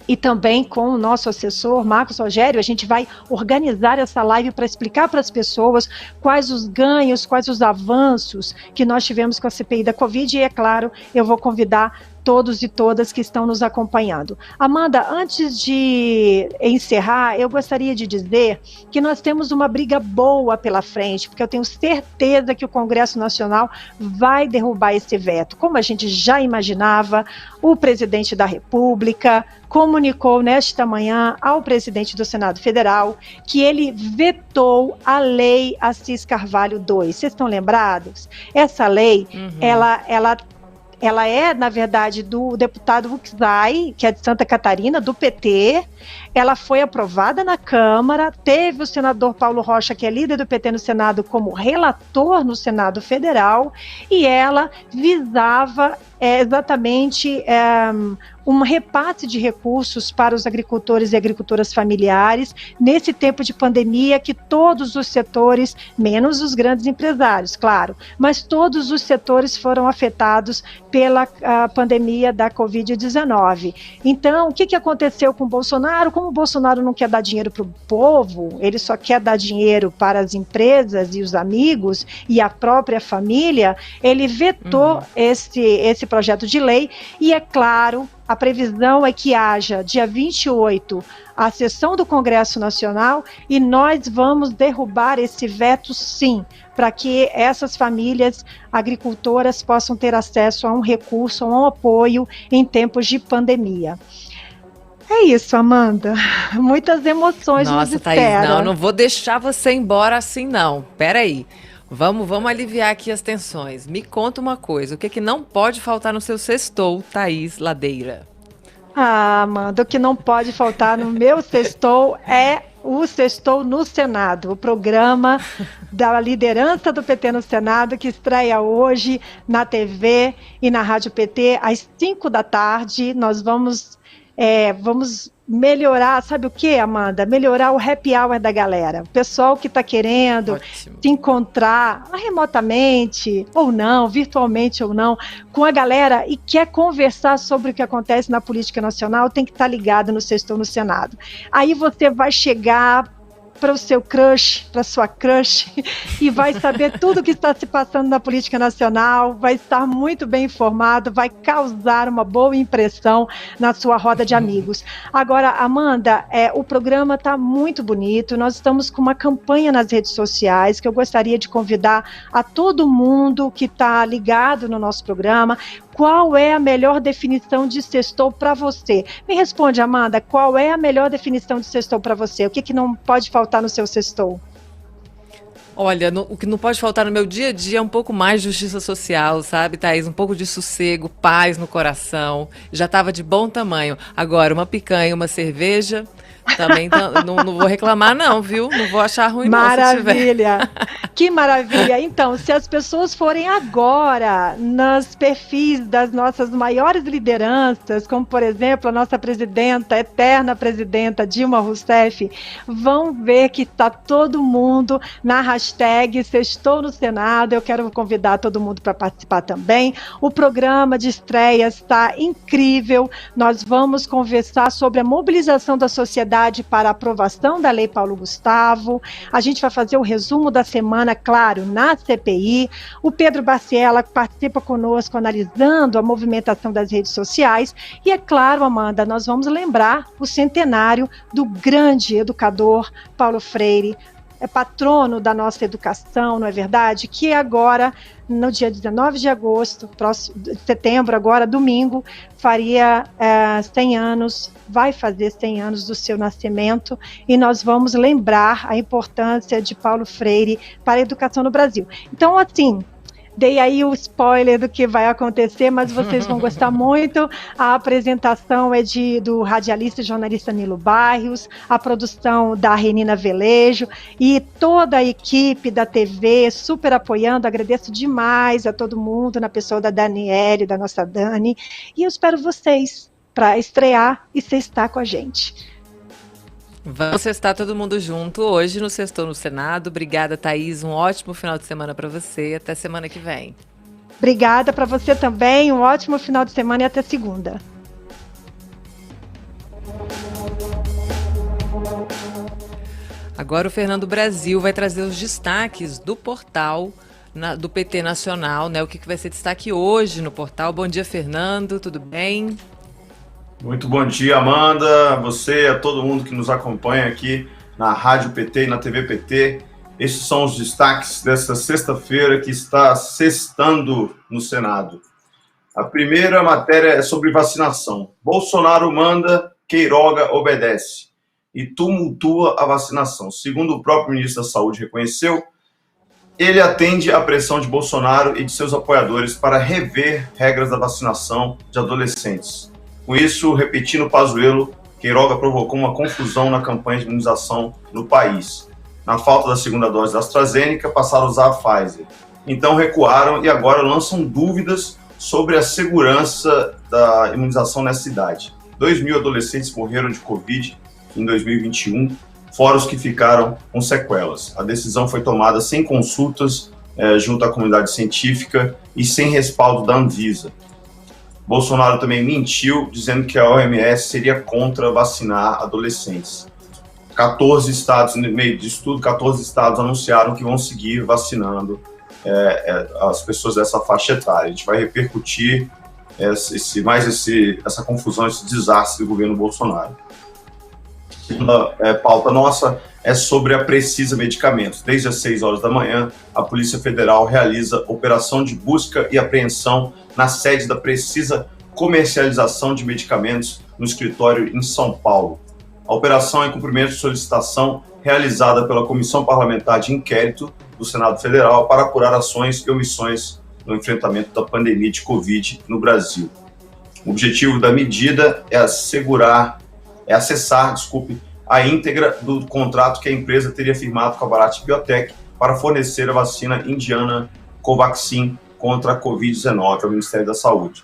e também com o nosso assessor, Marcos Rogério. A gente vai organizar essa live para explicar para as pessoas quais os ganhos, quais os avanços que nós tivemos com a CPI da Covid, e é claro, eu vou convidar todos e todas que estão nos acompanhando. Amanda, antes de encerrar, eu gostaria de dizer que nós temos uma briga boa pela frente, porque eu tenho certeza que o Congresso Nacional vai derrubar esse veto. Como a gente já imaginava, o presidente da República comunicou nesta manhã ao presidente do Senado Federal que ele vetou a lei Assis Carvalho II. Vocês estão lembrados? Essa lei, ela é, na verdade, do deputado Uxai, que é de Santa Catarina, do PT. Ela foi aprovada na Câmara, teve o senador Paulo Rocha, que é líder do PT no Senado, como relator no Senado Federal, e ela visava exatamente um repasse de recursos para os agricultores e agricultoras familiares, nesse tempo de pandemia que todos os setores, menos os grandes empresários, claro, mas todos os setores foram afetados pela pandemia da Covid-19. Então, o que aconteceu com o Bolsonaro? Como o Bolsonaro não quer dar dinheiro para o povo, ele só quer dar dinheiro para as empresas e os amigos e a própria família, ele vetou esse projeto de lei e, é claro, a previsão é que haja, dia 28, a sessão do Congresso Nacional e nós vamos derrubar esse veto, sim, para que essas famílias agricultoras possam ter acesso a um recurso, a um apoio em tempos de pandemia. É isso, Amanda. Muitas emoções nos esperam. Thaís, não vou deixar você embora assim, não. Peraí. Vamos aliviar aqui as tensões. Me conta uma coisa, o que não pode faltar no seu sextou, Thaís Ladeira? Amanda, o que não pode faltar no meu sextou é o Sextou no Senado, o programa da liderança do PT no Senado, que estreia hoje na TV e na Rádio PT às 5 da tarde. Nós vamos melhorar, sabe o que, Amanda? Melhorar o happy hour da galera. O pessoal que está querendo se encontrar remotamente ou não, virtualmente ou não, com a galera e quer conversar sobre o que acontece na política nacional, tem que estar ligado no Sextou no Senado. Aí você vai chegar para o seu crush, para sua crush, e vai saber tudo o que está se passando na política nacional, vai estar muito bem informado, vai causar uma boa impressão na sua roda de amigos. Agora, Amanda, o programa está muito bonito, nós estamos com uma campanha nas redes sociais, que eu gostaria de convidar a todo mundo que está ligado no nosso programa. Qual é a melhor definição de sextou para você? Me responde, Amanda, qual é a melhor definição de sextou para você? O que não pode faltar no seu sextou? Olha, o que não pode faltar no meu dia a dia é um pouco mais de justiça social, sabe, Thaís? Um pouco de sossego, paz no coração. Já estava de bom tamanho. Agora, uma picanha, uma cerveja... Também não vou reclamar não, viu? Não vou achar ruim maravilha. Não, se tiver. Que maravilha. Então, se as pessoas forem agora nos perfis das nossas maiores lideranças, como por exemplo a nossa presidenta, eterna presidenta Dilma Rousseff, vão ver que está todo mundo na hashtag Sextou no Senado. Eu quero convidar todo mundo para participar também. O programa de estreia está incrível. Nós vamos conversar sobre a mobilização da sociedade unanimidade para a aprovação da Lei Paulo Gustavo. A gente vai fazer o resumo da semana, claro, na CPI. O Pedro Baciela participa conosco analisando a movimentação das redes sociais. E é claro, Amanda, nós vamos lembrar o centenário do grande educador Paulo Freire, é patrono da nossa educação, não é verdade? Que agora, no dia 19 de agosto, setembro, agora, domingo, faria 100 anos, vai fazer 100 anos do seu nascimento, e nós vamos lembrar a importância de Paulo Freire para a educação no Brasil. Então, assim, dei aí o spoiler do que vai acontecer, mas vocês vão gostar muito. A apresentação é do radialista e jornalista Nilo Barrios, a produção da Renina Velejo e toda a equipe da TV super apoiando. Agradeço demais a todo mundo, na pessoa da Daniele, da nossa Dani, e eu espero vocês para estrear e sextar com a gente. Vamos sextar todo mundo junto hoje no Sextou no Senado. Obrigada, Thaís. Um ótimo final de semana para você. Até semana que vem. Obrigada para você também. Um ótimo final de semana e até segunda. Agora o Fernando Brasil vai trazer os destaques do portal do PT Nacional, né? O que vai ser destaque hoje no portal. Bom dia, Fernando. Tudo bem? Muito bom dia, Amanda, você, a todo mundo que nos acompanha aqui na Rádio PT e na TV PT. Esses são os destaques desta sexta-feira que está sextando no Senado. A primeira matéria é sobre vacinação. Bolsonaro manda, Queiroga obedece e tumultua a vacinação. Segundo o próprio ministro da Saúde reconheceu, ele atende à pressão de Bolsonaro e de seus apoiadores para rever regras da vacinação de adolescentes. Com isso, repetindo o Pazuello, Queiroga provocou uma confusão na campanha de imunização no país. Na falta da segunda dose da AstraZeneca, passaram a usar a Pfizer. Então recuaram e agora lançam dúvidas sobre a segurança da imunização nessa idade. 2.000 adolescentes morreram de Covid em 2021, fora os que ficaram com sequelas. A decisão foi tomada sem consultas junto à comunidade científica e sem respaldo da Anvisa. Bolsonaro também mentiu, dizendo que a OMS seria contra vacinar adolescentes. 14 estados, no meio disso tudo, 14 estados anunciaram que vão seguir vacinando as pessoas dessa faixa etária. A gente vai repercutir essa confusão, esse desastre do governo Bolsonaro. A pauta nossa é sobre a Precisa Medicamentos. Desde as 6 horas da manhã, a Polícia Federal realiza operação de busca e apreensão na sede da Precisa Comercialização de Medicamentos no escritório em São Paulo. A operação é em cumprimento de solicitação realizada pela Comissão Parlamentar de Inquérito do Senado Federal para apurar ações e omissões no enfrentamento da pandemia de Covid no Brasil. O objetivo da medida é acessar a íntegra do contrato que a empresa teria firmado com a Bharat Biotech para fornecer a vacina indiana Covaxin contra a Covid-19 ao Ministério da Saúde,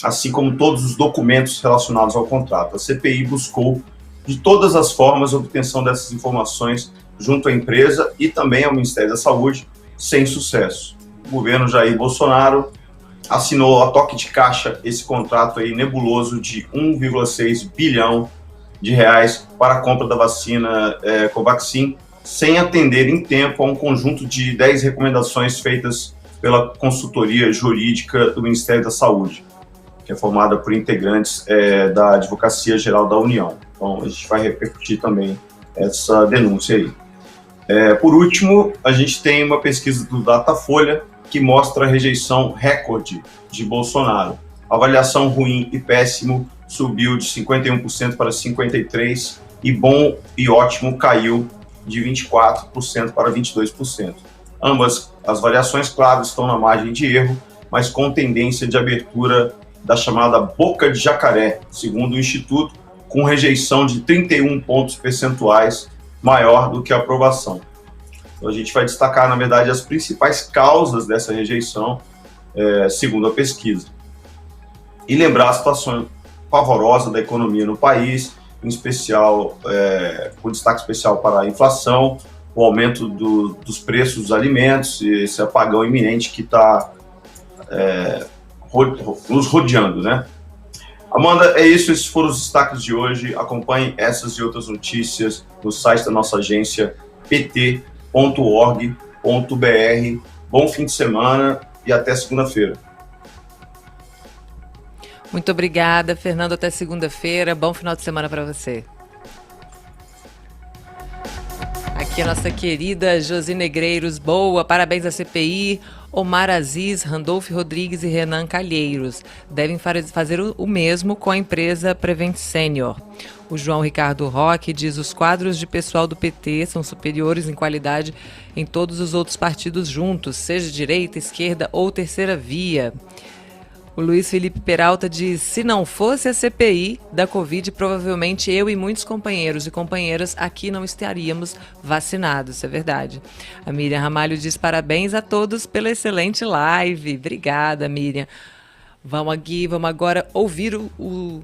assim como todos os documentos relacionados ao contrato. A CPI buscou, de todas as formas, a obtenção dessas informações junto à empresa e também ao Ministério da Saúde, sem sucesso. O governo Jair Bolsonaro assinou a toque de caixa esse contrato aí nebuloso de 1,6 bilhão de reais para a compra da vacina Covaxin, sem atender em tempo a um conjunto de 10 recomendações feitas pela consultoria jurídica do Ministério da Saúde, que é formada por integrantes da Advocacia Geral da União. Então, a gente vai repercutir também essa denúncia aí. Por último, a gente tem uma pesquisa do Datafolha que mostra a rejeição recorde de Bolsonaro. A avaliação ruim e péssimo subiu de 51% para 53%, e bom e ótimo caiu de 24% para 22%. Ambas as variações, claro, estão na margem de erro, mas com tendência de abertura da chamada boca de jacaré, segundo o Instituto, com rejeição de 31 pontos percentuais maior do que a aprovação. Então, a gente vai destacar, na verdade, as principais causas dessa rejeição, segundo a pesquisa. E lembrar a situação pavorosa da economia no país, em especial, com destaque especial para a inflação, o aumento dos preços dos alimentos, e esse apagão iminente que está nos rodeando, né? Amanda, é isso. Esses foram os destaques de hoje. Acompanhe essas e outras notícias no site da nossa agência pt.org.br. Bom fim de semana e até segunda-feira. Muito obrigada, Fernando. Até segunda-feira. Bom final de semana para você. Aqui a nossa querida Josi Negreiros. Boa, parabéns à CPI. Omar Aziz, Randolfo Rodrigues e Renan Calheiros devem fazer o mesmo com a empresa Prevent Senior. O João Ricardo Roque diz: os quadros de pessoal do PT são superiores em qualidade em todos os outros partidos juntos, seja direita, esquerda ou terceira via. O Luiz Felipe Peralta diz: se não fosse a CPI da Covid, provavelmente eu e muitos companheiros e companheiras aqui não estaríamos vacinados. Isso é verdade. A Miriam Ramalho diz: parabéns a todos pela excelente live. Obrigada, Miriam. Vamos agora ouvir o...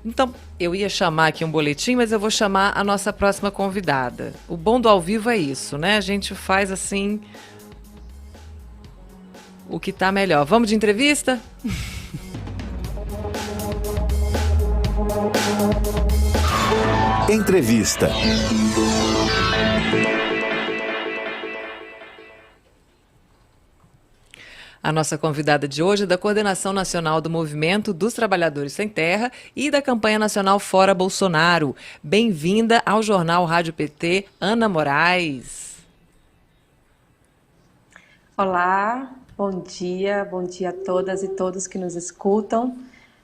Então, eu ia chamar aqui um boletim, mas eu vou chamar a nossa próxima convidada. O bom do ao vivo é isso, né? A gente faz assim... o que tá melhor. Vamos de entrevista? Entrevista. A nossa convidada de hoje é da Coordenação Nacional do Movimento dos Trabalhadores Sem Terra e da Campanha Nacional Fora Bolsonaro. Bem-vinda ao Jornal Rádio PT, Ana Moraes. Olá. Bom dia a todas e todos que nos escutam.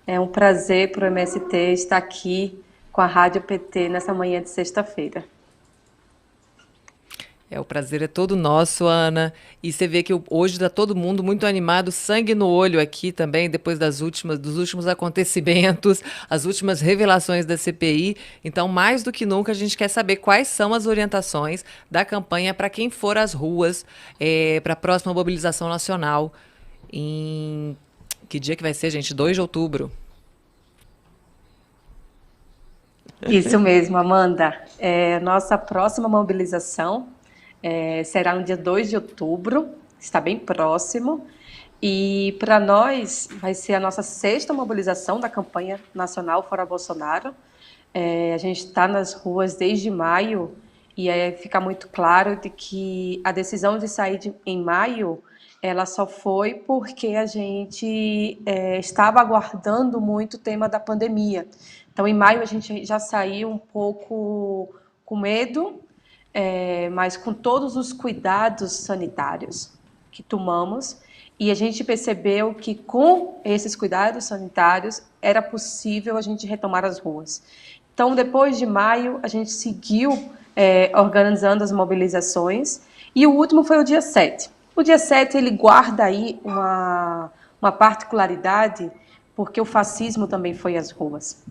É um prazer para o MST estar aqui com a Rádio PT nessa manhã de sexta-feira. O prazer é todo nosso, Ana. E você vê que hoje está todo mundo muito animado, sangue no olho aqui também, depois dos últimos acontecimentos, as últimas revelações da CPI. Então, mais do que nunca, a gente quer saber quais são as orientações da campanha para quem for às ruas, para a próxima mobilização nacional. Em que dia que vai ser, gente? 2 de outubro. Isso mesmo, Amanda. Nossa próxima mobilização será no dia 2 de outubro, está bem próximo, e para nós vai ser a nossa 6ª mobilização da campanha nacional Fora Bolsonaro. A gente está nas ruas desde maio e fica muito claro de que a decisão de sair em maio, ela só foi porque a gente estava aguardando muito o tema da pandemia. Então, em maio a gente já saiu um pouco com medo, mas com todos os cuidados sanitários que tomamos, e a gente percebeu que com esses cuidados sanitários era possível a gente retomar as ruas. Então, depois de maio, a gente seguiu organizando as mobilizações, e o último foi o dia 7. O dia 7 ele guarda aí uma particularidade, porque o fascismo também foi às ruas.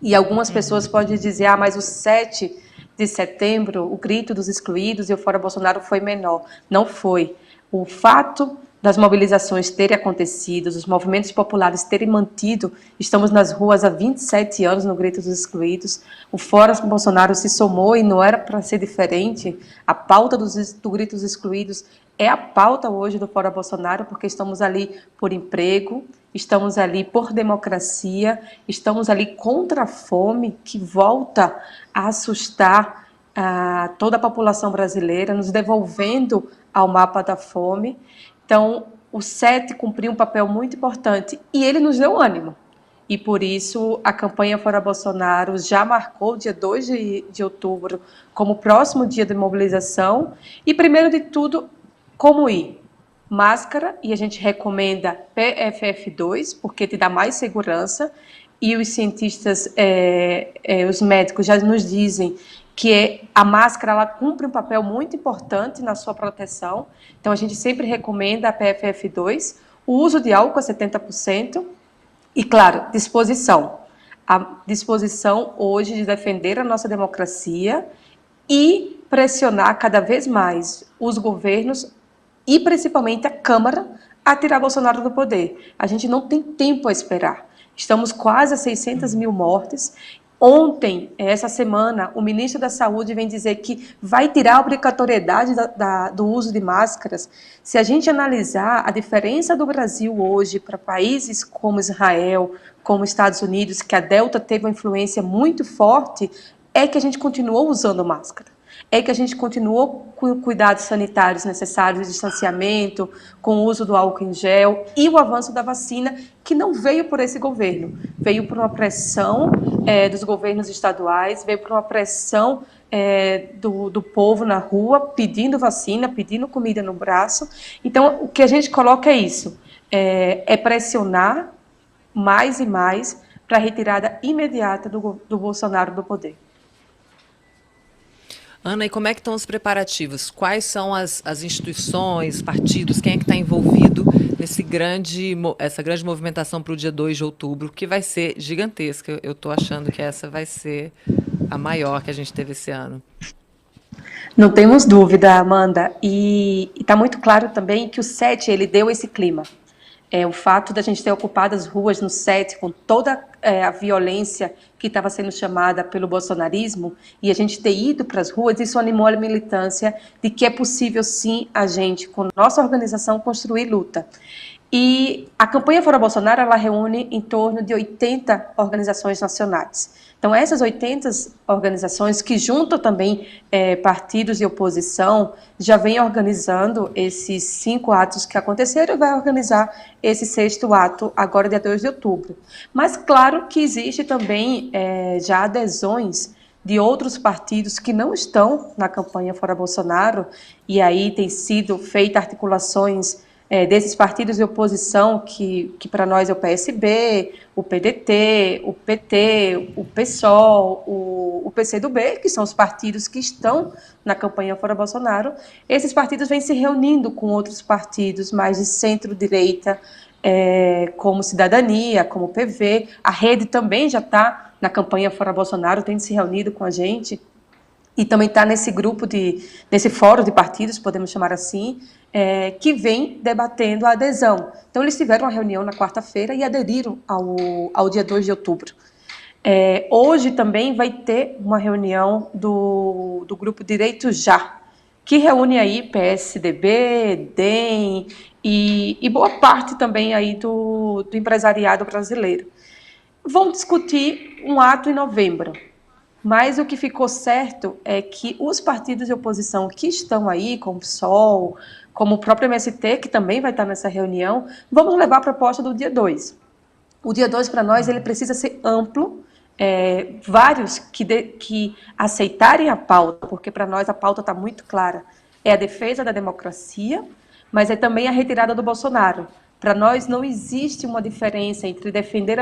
E algumas pessoas podem dizer, mas o 7 de setembro, o grito dos excluídos e o Fora Bolsonaro foi menor. Não foi. O fato das mobilizações terem acontecido, os movimentos populares terem mantido, estamos nas ruas há 27 anos no grito dos excluídos, o Fora Bolsonaro se somou e não era para ser diferente. A pauta do grito dos excluídos é a pauta hoje do Fora Bolsonaro, porque estamos ali por emprego, estamos ali por democracia, estamos ali contra a fome, que volta a assustar toda a população brasileira, nos devolvendo ao mapa da fome. Então, o 7 cumpriu um papel muito importante e ele nos deu ânimo. E por isso a campanha Fora Bolsonaro já marcou o dia 2 de outubro como o próximo dia de mobilização. E primeiro de tudo, como ir? Máscara, e a gente recomenda PFF2, porque te dá mais segurança, e os cientistas, os médicos já nos dizem que a máscara ela cumpre um papel muito importante na sua proteção, então a gente sempre recomenda a PFF2, o uso de álcool a 70%, e claro, disposição. A disposição hoje de defender a nossa democracia e pressionar cada vez mais os governos e principalmente a Câmara a tirar Bolsonaro do poder. A gente não tem tempo a esperar. Estamos quase a 600 mil mortes Ontem, essa semana, o ministro da Saúde vem dizer que vai tirar a obrigatoriedade do uso de máscaras. Se a gente analisar a diferença do Brasil hoje para países como Israel, como Estados Unidos, que a Delta teve uma influência muito forte, é que a gente continuou usando máscara. É que a gente continuou com cuidados sanitários necessários, distanciamento, com o uso do álcool em gel e o avanço da vacina, que não veio por esse governo, veio por uma pressão dos governos estaduais, veio por uma pressão do povo na rua, pedindo vacina, pedindo comida no braço. Então, o que a gente coloca é isso, é pressionar mais e mais para a retirada imediata do Bolsonaro do poder. Ana, e como é que estão os preparativos? Quais são as instituições, partidos, quem é que está envolvido essa grande movimentação para o dia 2 de outubro, que vai ser gigantesca? Eu estou achando que essa vai ser a maior que a gente teve esse ano. Não temos dúvida, Amanda. E está muito claro também que o 7 ele deu esse clima. O fato da gente ter ocupado as ruas no 7 com toda a violência que estava sendo chamada pelo bolsonarismo e a gente ter ido para as ruas, isso animou a militância de que é possível sim a gente, com nossa organização, construir luta. E a campanha Fora Bolsonaro, ela reúne em torno de 80 organizações nacionais. Então, essas 80 organizações, que juntam também partidos de oposição, já vêm organizando esses 5 atos que aconteceram e vai organizar esse 6º ato, agora dia 2 de outubro. Mas, claro que existe também já adesões de outros partidos que não estão na campanha Fora Bolsonaro, e aí tem sido feita articulações desses partidos de oposição, que para nós é o PSB, o PDT, o PT, o PSOL, o PCdoB, que são os partidos que estão na campanha Fora Bolsonaro. Esses partidos vêm se reunindo com outros partidos mais de centro-direita, como Cidadania, como PV. A Rede também já está na campanha Fora Bolsonaro, tem se reunido com a gente, e também está nesse grupo, nesse fórum de partidos, podemos chamar assim, que vem debatendo a adesão. Então, eles tiveram uma reunião na quarta-feira e aderiram ao dia 2 de outubro. Hoje também vai ter uma reunião do grupo Direito Já, que reúne aí PSDB, DEM e boa parte também aí do empresariado brasileiro. Vão discutir um ato em novembro. Mas o que ficou certo é que os partidos de oposição que estão aí, como o PSOL, como o próprio MST, que também vai estar nessa reunião, vamos levar a proposta do dia 2. O dia 2, para nós, ele precisa ser amplo, vários que aceitarem a pauta, porque para nós a pauta está muito clara. É a defesa da democracia, mas é também a retirada do Bolsonaro. Para nós não existe uma diferença entre defender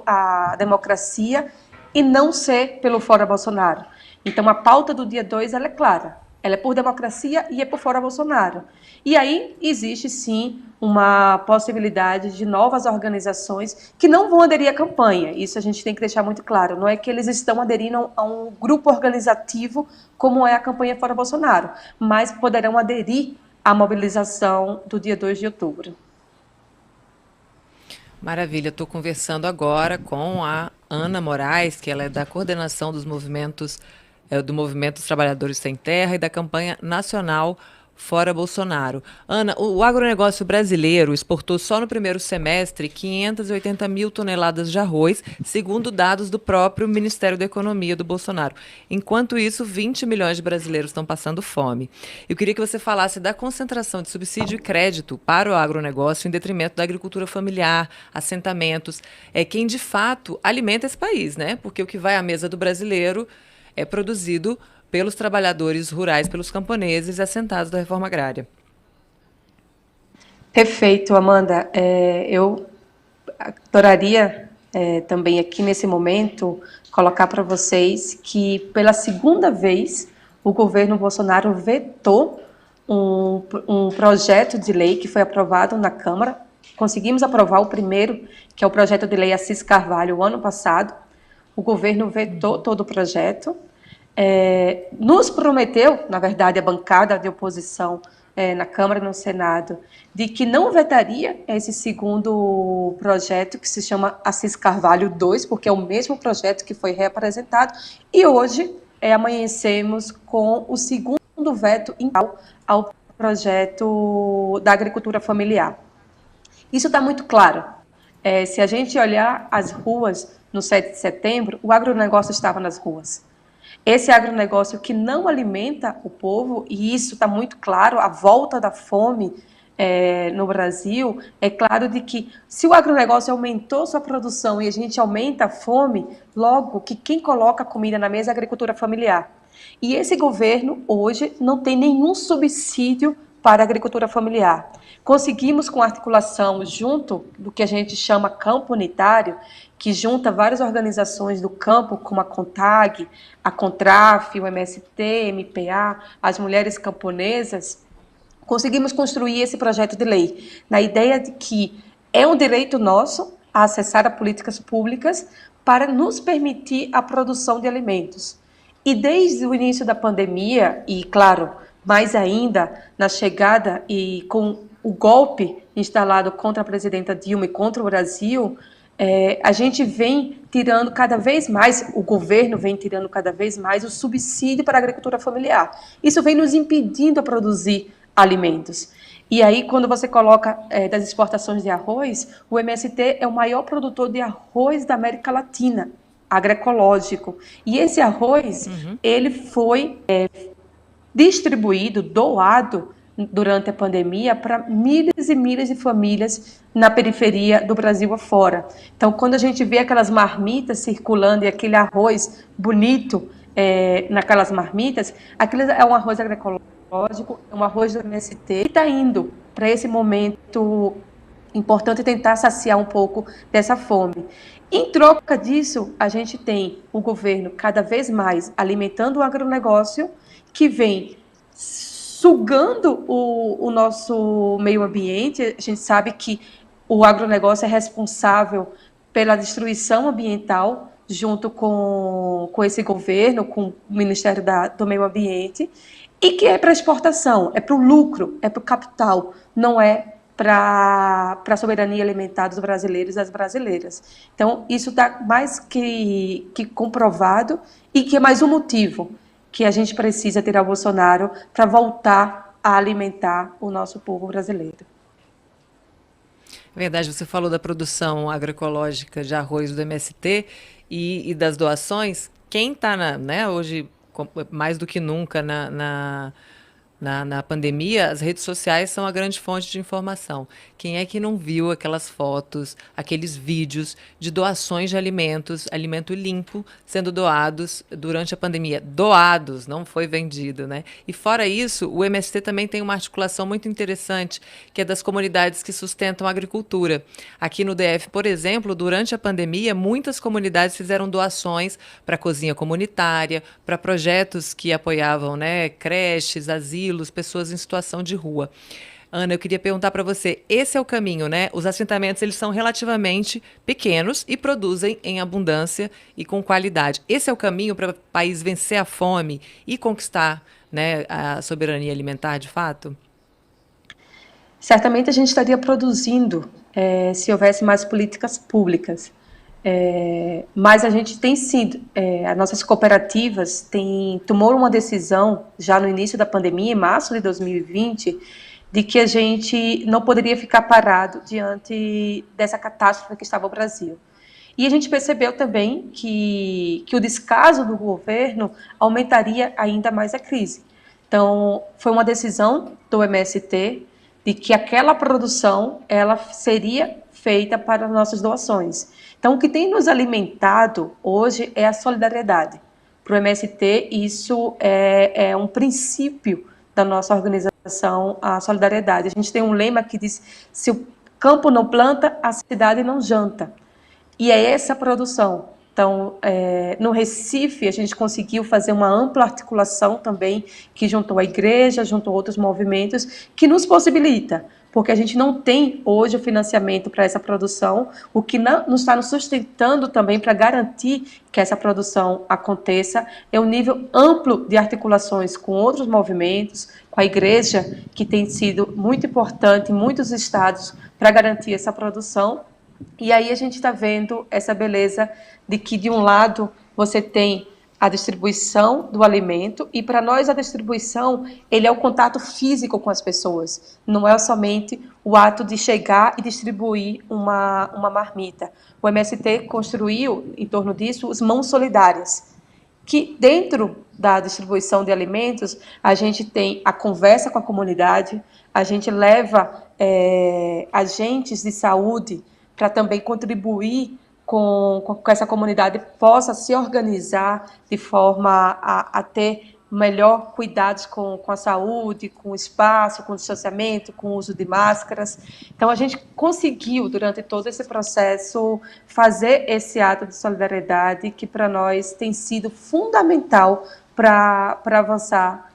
a democracia e não ser pelo Fora Bolsonaro. Então, a pauta do dia 2, ela é clara. Ela é por democracia e é por Fora Bolsonaro. E aí existe, sim, uma possibilidade de novas organizações que não vão aderir à campanha. Isso a gente tem que deixar muito claro. Não é que eles estão aderindo a um grupo organizativo como é a campanha Fora Bolsonaro, mas poderão aderir à mobilização do dia 2 de outubro. Maravilha, estou conversando agora com a Ana Moraes, que ela é da coordenação dos movimentos, do Movimento dos Trabalhadores Sem Terra e da campanha nacional Fora Bolsonaro. Ana, o agronegócio brasileiro exportou só no primeiro semestre 580 mil toneladas de arroz, segundo dados do próprio Ministério da Economia do Bolsonaro. Enquanto isso, 20 milhões de brasileiros estão passando fome. Eu queria que você falasse da concentração de subsídio e crédito para o agronegócio em detrimento da agricultura familiar, assentamentos, quem de fato alimenta esse país, né? Porque o que vai à mesa do brasileiro é produzido pelos trabalhadores rurais, pelos camponeses assentados da reforma agrária. Perfeito, Amanda. Eu adoraria também aqui nesse momento colocar para vocês que pela segunda vez o governo Bolsonaro vetou um projeto de lei que foi aprovado na Câmara. Conseguimos aprovar o primeiro, que é o projeto de lei Assis Carvalho, o ano passado. O governo vetou todo o projeto. Nos prometeu, na verdade, a bancada de oposição na Câmara e no Senado, de que não vetaria esse segundo projeto, que se chama Assis Carvalho 2, porque é o mesmo projeto que foi reapresentado, e hoje amanhecemos com o segundo veto ao projeto da agricultura familiar. Isso está muito claro. Se a gente olhar as ruas no 7 de setembro, o agronegócio estava nas ruas. Esse agronegócio que não alimenta o povo, e isso está muito claro, a volta da fome no Brasil, é claro de que se o agronegócio aumentou sua produção e a gente aumenta a fome, logo que quem coloca comida na mesa é a agricultura familiar. E esse governo hoje não tem nenhum subsídio para a agricultura familiar. Conseguimos, com articulação junto do que a gente chama campo unitário, que junta várias organizações do campo, como a CONTAG, a CONTRAF, o MST, MPA, as mulheres camponesas, conseguimos construir esse projeto de lei, na ideia de que é um direito nosso a acessar a políticas públicas para nos permitir a produção de alimentos. E desde o início da pandemia, e claro, mais ainda na chegada e com o golpe instalado contra a presidenta Dilma e contra o Brasil, a gente vem tirando cada vez mais, o governo vem tirando cada vez mais o subsídio para a agricultura familiar. Isso vem nos impedindo a produzir alimentos. E aí, quando você coloca das exportações de arroz, o MST é o maior produtor de arroz da América Latina, agroecológico. E esse arroz, ele foi distribuído, doado durante a pandemia para milhares e milhares de famílias na periferia do Brasil afora. Então, quando a gente vê aquelas marmitas circulando e aquele arroz bonito naquelas marmitas, aquilo é um arroz agroecológico, é um arroz do MST, que está indo para esse momento importante tentar saciar um pouco dessa fome. Em troca disso, a gente tem o governo cada vez mais alimentando o agronegócio, que vem sugando o nosso meio ambiente. A gente sabe que o agronegócio é responsável pela destruição ambiental junto com esse governo, com o Ministério do Meio Ambiente, e que é para exportação, é para o lucro, é para o capital, não é para a soberania alimentar dos brasileiros e das brasileiras. Então, isso está mais que comprovado, e que é mais um motivo que a gente precisa tirar o Bolsonaro para voltar a alimentar o nosso povo brasileiro. Verdade, você falou da produção agroecológica de arroz do MST e das doações. Quem está hoje, mais do que nunca, na pandemia, as redes sociais são a grande fonte de informação. Quem é que não viu aquelas fotos, aqueles vídeos de doações de alimentos, alimento limpo, sendo doados durante a pandemia? Doados, não foi vendido, né? E fora isso, o MST também tem uma articulação muito interessante, que é das comunidades que sustentam a agricultura. Aqui no DF, por exemplo, durante a pandemia, muitas comunidades fizeram doações para a cozinha comunitária, para projetos que apoiavam, creches, asilos, pessoas em situação de rua. Ana, eu queria perguntar para você, esse é o caminho, né? Os assentamentos, eles são relativamente pequenos e produzem em abundância e com qualidade. Esse é o caminho para o país vencer a fome e conquistar, a soberania alimentar, de fato? Certamente a gente estaria produzindo se houvesse mais políticas públicas. Mas a gente tem sido, as nossas cooperativas tomou uma decisão já no início da pandemia, em março de 2020, de que a gente não poderia ficar parado diante dessa catástrofe que estava o Brasil. E a gente percebeu também que o descaso do governo aumentaria ainda mais a crise. Então, foi uma decisão do MST de que aquela produção ela seria feita para nossas doações. Então, o que tem nos alimentado hoje é a solidariedade. Para o MST, isso é um princípio da nossa organização, a solidariedade. A gente tem um lema que diz: se o campo não planta, a cidade não janta. E é essa a produção. Então, no Recife, a gente conseguiu fazer uma ampla articulação também, que juntou a igreja, juntou outros movimentos, que nos possibilita porque a gente não tem hoje o financiamento para essa produção, o que não está nos sustentando também para garantir que essa produção aconteça, é um nível amplo de articulações com outros movimentos, com a igreja, que tem sido muito importante em muitos estados para garantir essa produção. E aí a gente está vendo essa beleza de que, de um lado, você tem a distribuição do alimento, e para nós a distribuição, ele é o contato físico com as pessoas, não é somente o ato de chegar e distribuir uma marmita. O MST construiu, em torno disso, as mãos solidárias, que dentro da distribuição de alimentos, a gente tem a conversa com a comunidade, a gente leva agentes de saúde para também contribuir com essa comunidade possa se organizar de forma a ter melhor cuidados com a saúde, com o espaço, com o distanciamento, com o uso de máscaras. Então, a gente conseguiu, durante todo esse processo, fazer esse ato de solidariedade que, para nós, tem sido fundamental para avançar,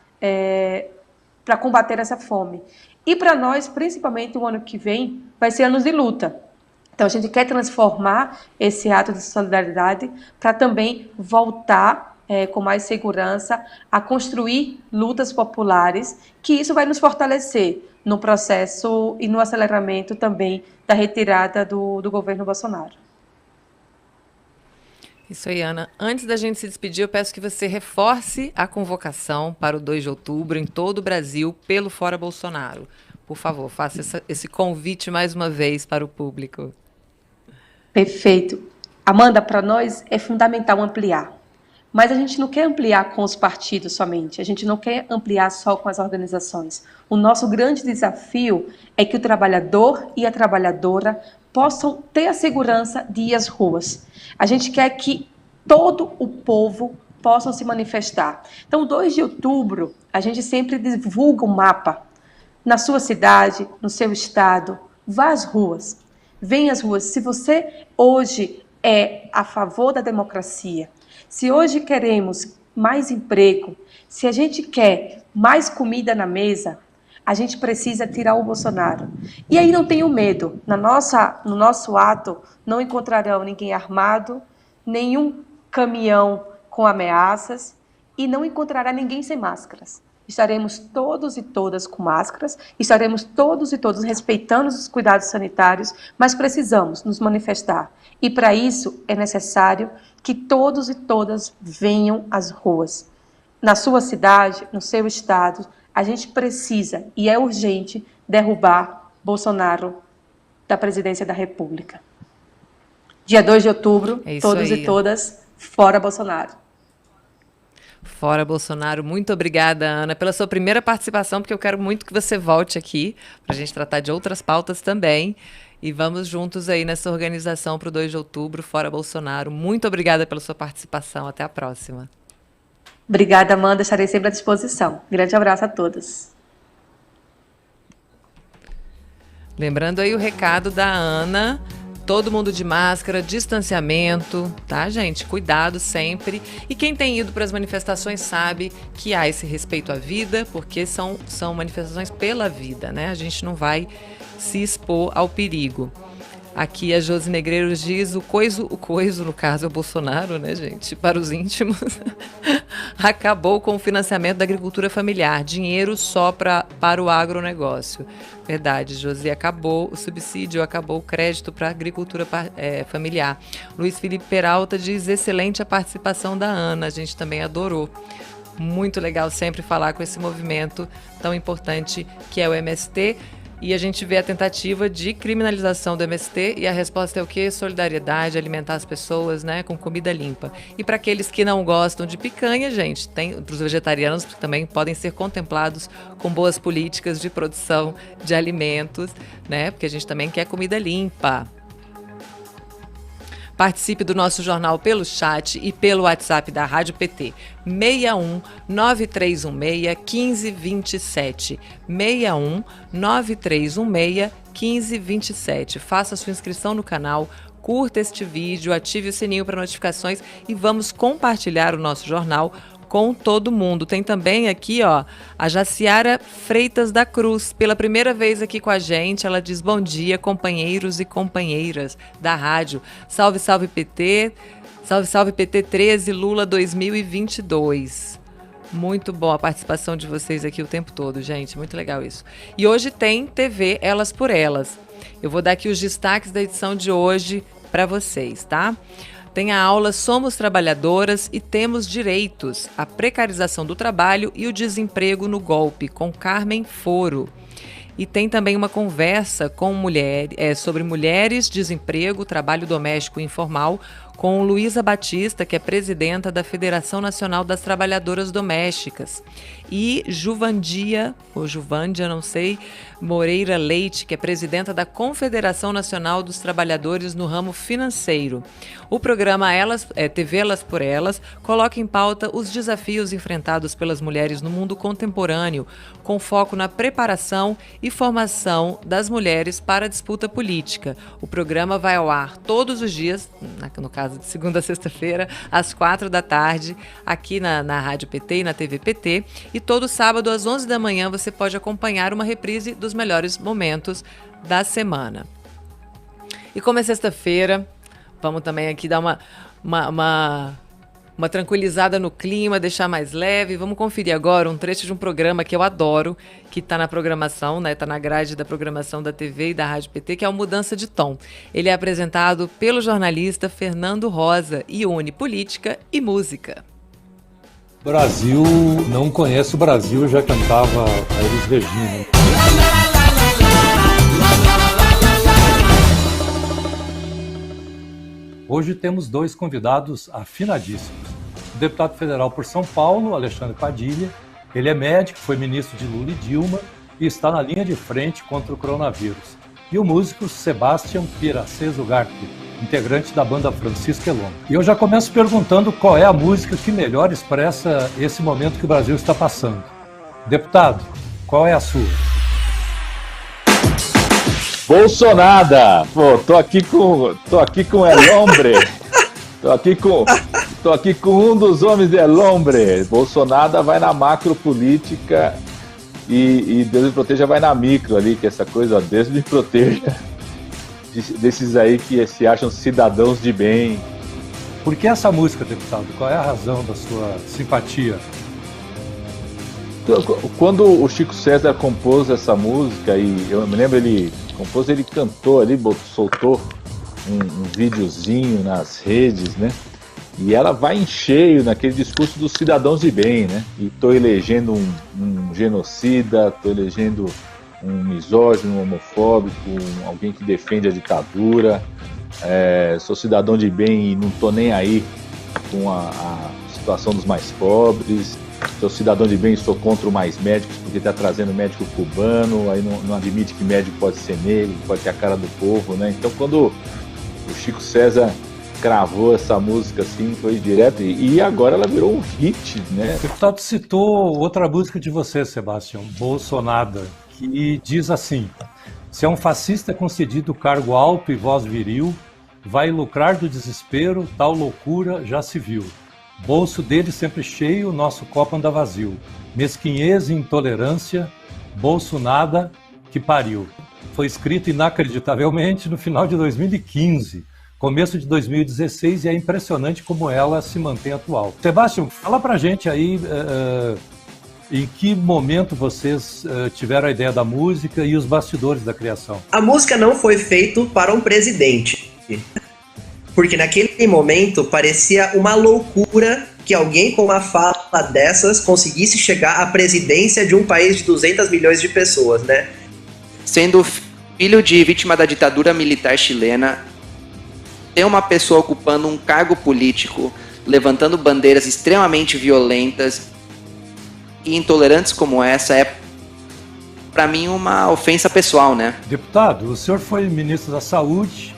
para combater essa fome. E, para nós, principalmente o ano que vem, vai ser anos de luta. Então, a gente quer transformar esse ato de solidariedade para também voltar com mais segurança a construir lutas populares, que isso vai nos fortalecer no processo e no aceleramento também da retirada do governo Bolsonaro. Isso aí, Ana. Antes da gente se despedir, eu peço que você reforce a convocação para o 2 de outubro em todo o Brasil pelo Fora Bolsonaro. Por favor, faça esse convite mais uma vez para o público. Perfeito. Amanda, para nós é fundamental ampliar. Mas a gente não quer ampliar com os partidos somente, a gente não quer ampliar só com as organizações. O nosso grande desafio é que o trabalhador e a trabalhadora possam ter a segurança de ir às ruas. A gente quer que todo o povo possa se manifestar. Então, 2 de outubro, a gente sempre divulga um mapa. Na sua cidade, no seu estado, vá às ruas. Venha às ruas. Se você hoje é a favor da democracia, se hoje queremos mais emprego, se a gente quer mais comida na mesa, a gente precisa tirar o Bolsonaro. E aí não tenham medo. No nosso ato não encontrarão ninguém armado, nenhum caminhão com ameaças e não encontrará ninguém sem máscaras. Estaremos todos e todas com máscaras, estaremos todos e todas respeitando os cuidados sanitários, mas precisamos nos manifestar. E para isso é necessário que todos e todas venham às ruas. Na sua cidade, no seu estado, a gente precisa, e é urgente, derrubar Bolsonaro da presidência da República. Dia 2 de outubro, todos e todas, fora Bolsonaro. Fora Bolsonaro. Muito obrigada, Ana, pela sua primeira participação, porque eu quero muito que você volte aqui para a gente tratar de outras pautas também. E vamos juntos aí nessa organização para o 2 de outubro, Fora Bolsonaro. Muito obrigada pela sua participação. Até a próxima. Obrigada, Amanda. Estarei sempre à disposição. Grande abraço a todos. Lembrando aí o recado da Ana. Todo mundo de máscara, distanciamento, tá, gente? Cuidado sempre. E quem tem ido para as manifestações sabe que há esse respeito à vida, porque são manifestações pela vida, né? A gente não vai se expor ao perigo. Aqui a Josi Negreiros diz o coiso, no caso é o Bolsonaro, né, gente? Para os íntimos, acabou com o financiamento da agricultura familiar, dinheiro só para o agronegócio. Verdade, Josi, acabou o subsídio, acabou o crédito para a agricultura familiar. Luiz Felipe Peralta diz excelente a participação da Ana, a gente também adorou. Muito legal sempre falar com esse movimento tão importante que é o MST. E a gente vê a tentativa de criminalização do MST e a resposta é o quê? Solidariedade, alimentar as pessoas, né, com comida limpa. E para aqueles que não gostam de picanha, gente, tem para os vegetarianos que também podem ser contemplados com boas políticas de produção de alimentos, né, porque a gente também quer comida limpa. Participe do nosso jornal pelo chat e pelo WhatsApp da Rádio PT, 61 9316 1527. 61 9316 1527. Faça sua inscrição no canal, curta este vídeo, ative o sininho para notificações e vamos compartilhar o nosso jornal com todo mundo. Tem também aqui, ó, a Jaciara Freitas da Cruz, pela primeira vez aqui com a gente. Ela diz: bom dia, companheiros e companheiras da rádio. Salve, salve PT. Salve, salve PT 13, Lula 2022. Muito bom a participação de vocês aqui o tempo todo, gente. Muito legal isso. E hoje tem TV Elas por Elas. Eu vou dar aqui os destaques da edição de hoje para vocês, tá? Tem a aula Somos Trabalhadoras e Temos Direitos, a precarização do trabalho e o desemprego no golpe, com Carmen Foro. E tem também uma conversa com sobre mulheres, desemprego, trabalho doméstico informal, com Luísa Batista, que é presidenta da Federação Nacional das Trabalhadoras Domésticas, e Juvandia, ou Juvândia, não sei, Moreira Leite, que é presidenta da Confederação Nacional dos Trabalhadores no ramo financeiro. O programa TV Elas por Elas coloca em pauta os desafios enfrentados pelas mulheres no mundo contemporâneo, com foco na preparação e formação das mulheres para a disputa política. O programa vai ao ar todos os dias, no caso de segunda a sexta-feira, às 16h, aqui na Rádio PT e na TV PT. E todo sábado, às 11 da manhã, você pode acompanhar uma reprise dos melhores momentos da semana. E como é sexta-feira, vamos também aqui dar uma tranquilizada no clima, deixar mais leve. Vamos conferir agora um trecho de um programa que eu adoro, que está na programação, né? Está na grade da programação da TV e da Rádio PT, que é o Mudança de Tom. Ele é apresentado pelo jornalista Fernando Rosa e une política e música. Brasil não conhece o Brasil, já cantava a Elis Regina. Hoje temos dois convidados afinadíssimos. O deputado federal por São Paulo, Alexandre Padilha. Ele é médico, foi ministro de Lula e Dilma e está na linha de frente contra o coronavírus. E o músico Sebastião Piracez Ugarte, integrante da banda Francisco Elon. E eu já começo perguntando qual é a música que melhor expressa esse momento que o Brasil está passando. Deputado, qual é a sua? Bolsonaro! Pô, tô aqui com El Hombre. Tô aqui com um dos homens de El Hombre. Bolsonaro vai na macropolítica e Deus me proteja vai na micro ali, que essa coisa, ó, Deus me proteja desses aí que se acham cidadãos de bem. Por que essa música, deputado? Qual é a razão da sua simpatia? Quando o Chico César compôs essa música, e eu me lembro, ele cantou ali, soltou um videozinho nas redes, né? E ela vai em cheio naquele discurso dos cidadãos de bem, né? E tô elegendo um genocida, tô elegendo um misógino, um homofóbico, alguém que defende a ditadura, sou cidadão de bem e não tô nem aí com a situação dos mais pobres, sou cidadão de bem e sou contra o Mais Médicos porque está trazendo médico cubano, aí não admite que médico pode ser negro, pode ter a cara do povo, né? Então quando o Chico César cravou essa música assim, foi direto, e agora ela virou um hit, né? O deputado citou outra música de você, Sebastião, Bolsonaro, que diz assim: se é um fascista concedido cargo alto e voz viril, vai lucrar do desespero, tal loucura já se viu. Bolso dele sempre cheio, nosso copo anda vazio. Mesquinhez e intolerância, bolso nada que pariu. Foi escrito inacreditavelmente no final de 2015, começo de 2016, e é impressionante como ela se mantém atual. Sebastião, fala pra gente aí em que momento vocês tiveram a ideia da música e os bastidores da criação. A música não foi feita para um presidente, porque naquele momento parecia uma loucura que alguém com uma fala dessas conseguisse chegar à presidência de um país de 200 milhões de pessoas, né? Sendo filho de vítima da ditadura militar chilena, ter uma pessoa ocupando um cargo político, levantando bandeiras extremamente violentas e intolerantes como essa é, para mim, uma ofensa pessoal, né? Deputado, o senhor foi ministro da Saúde.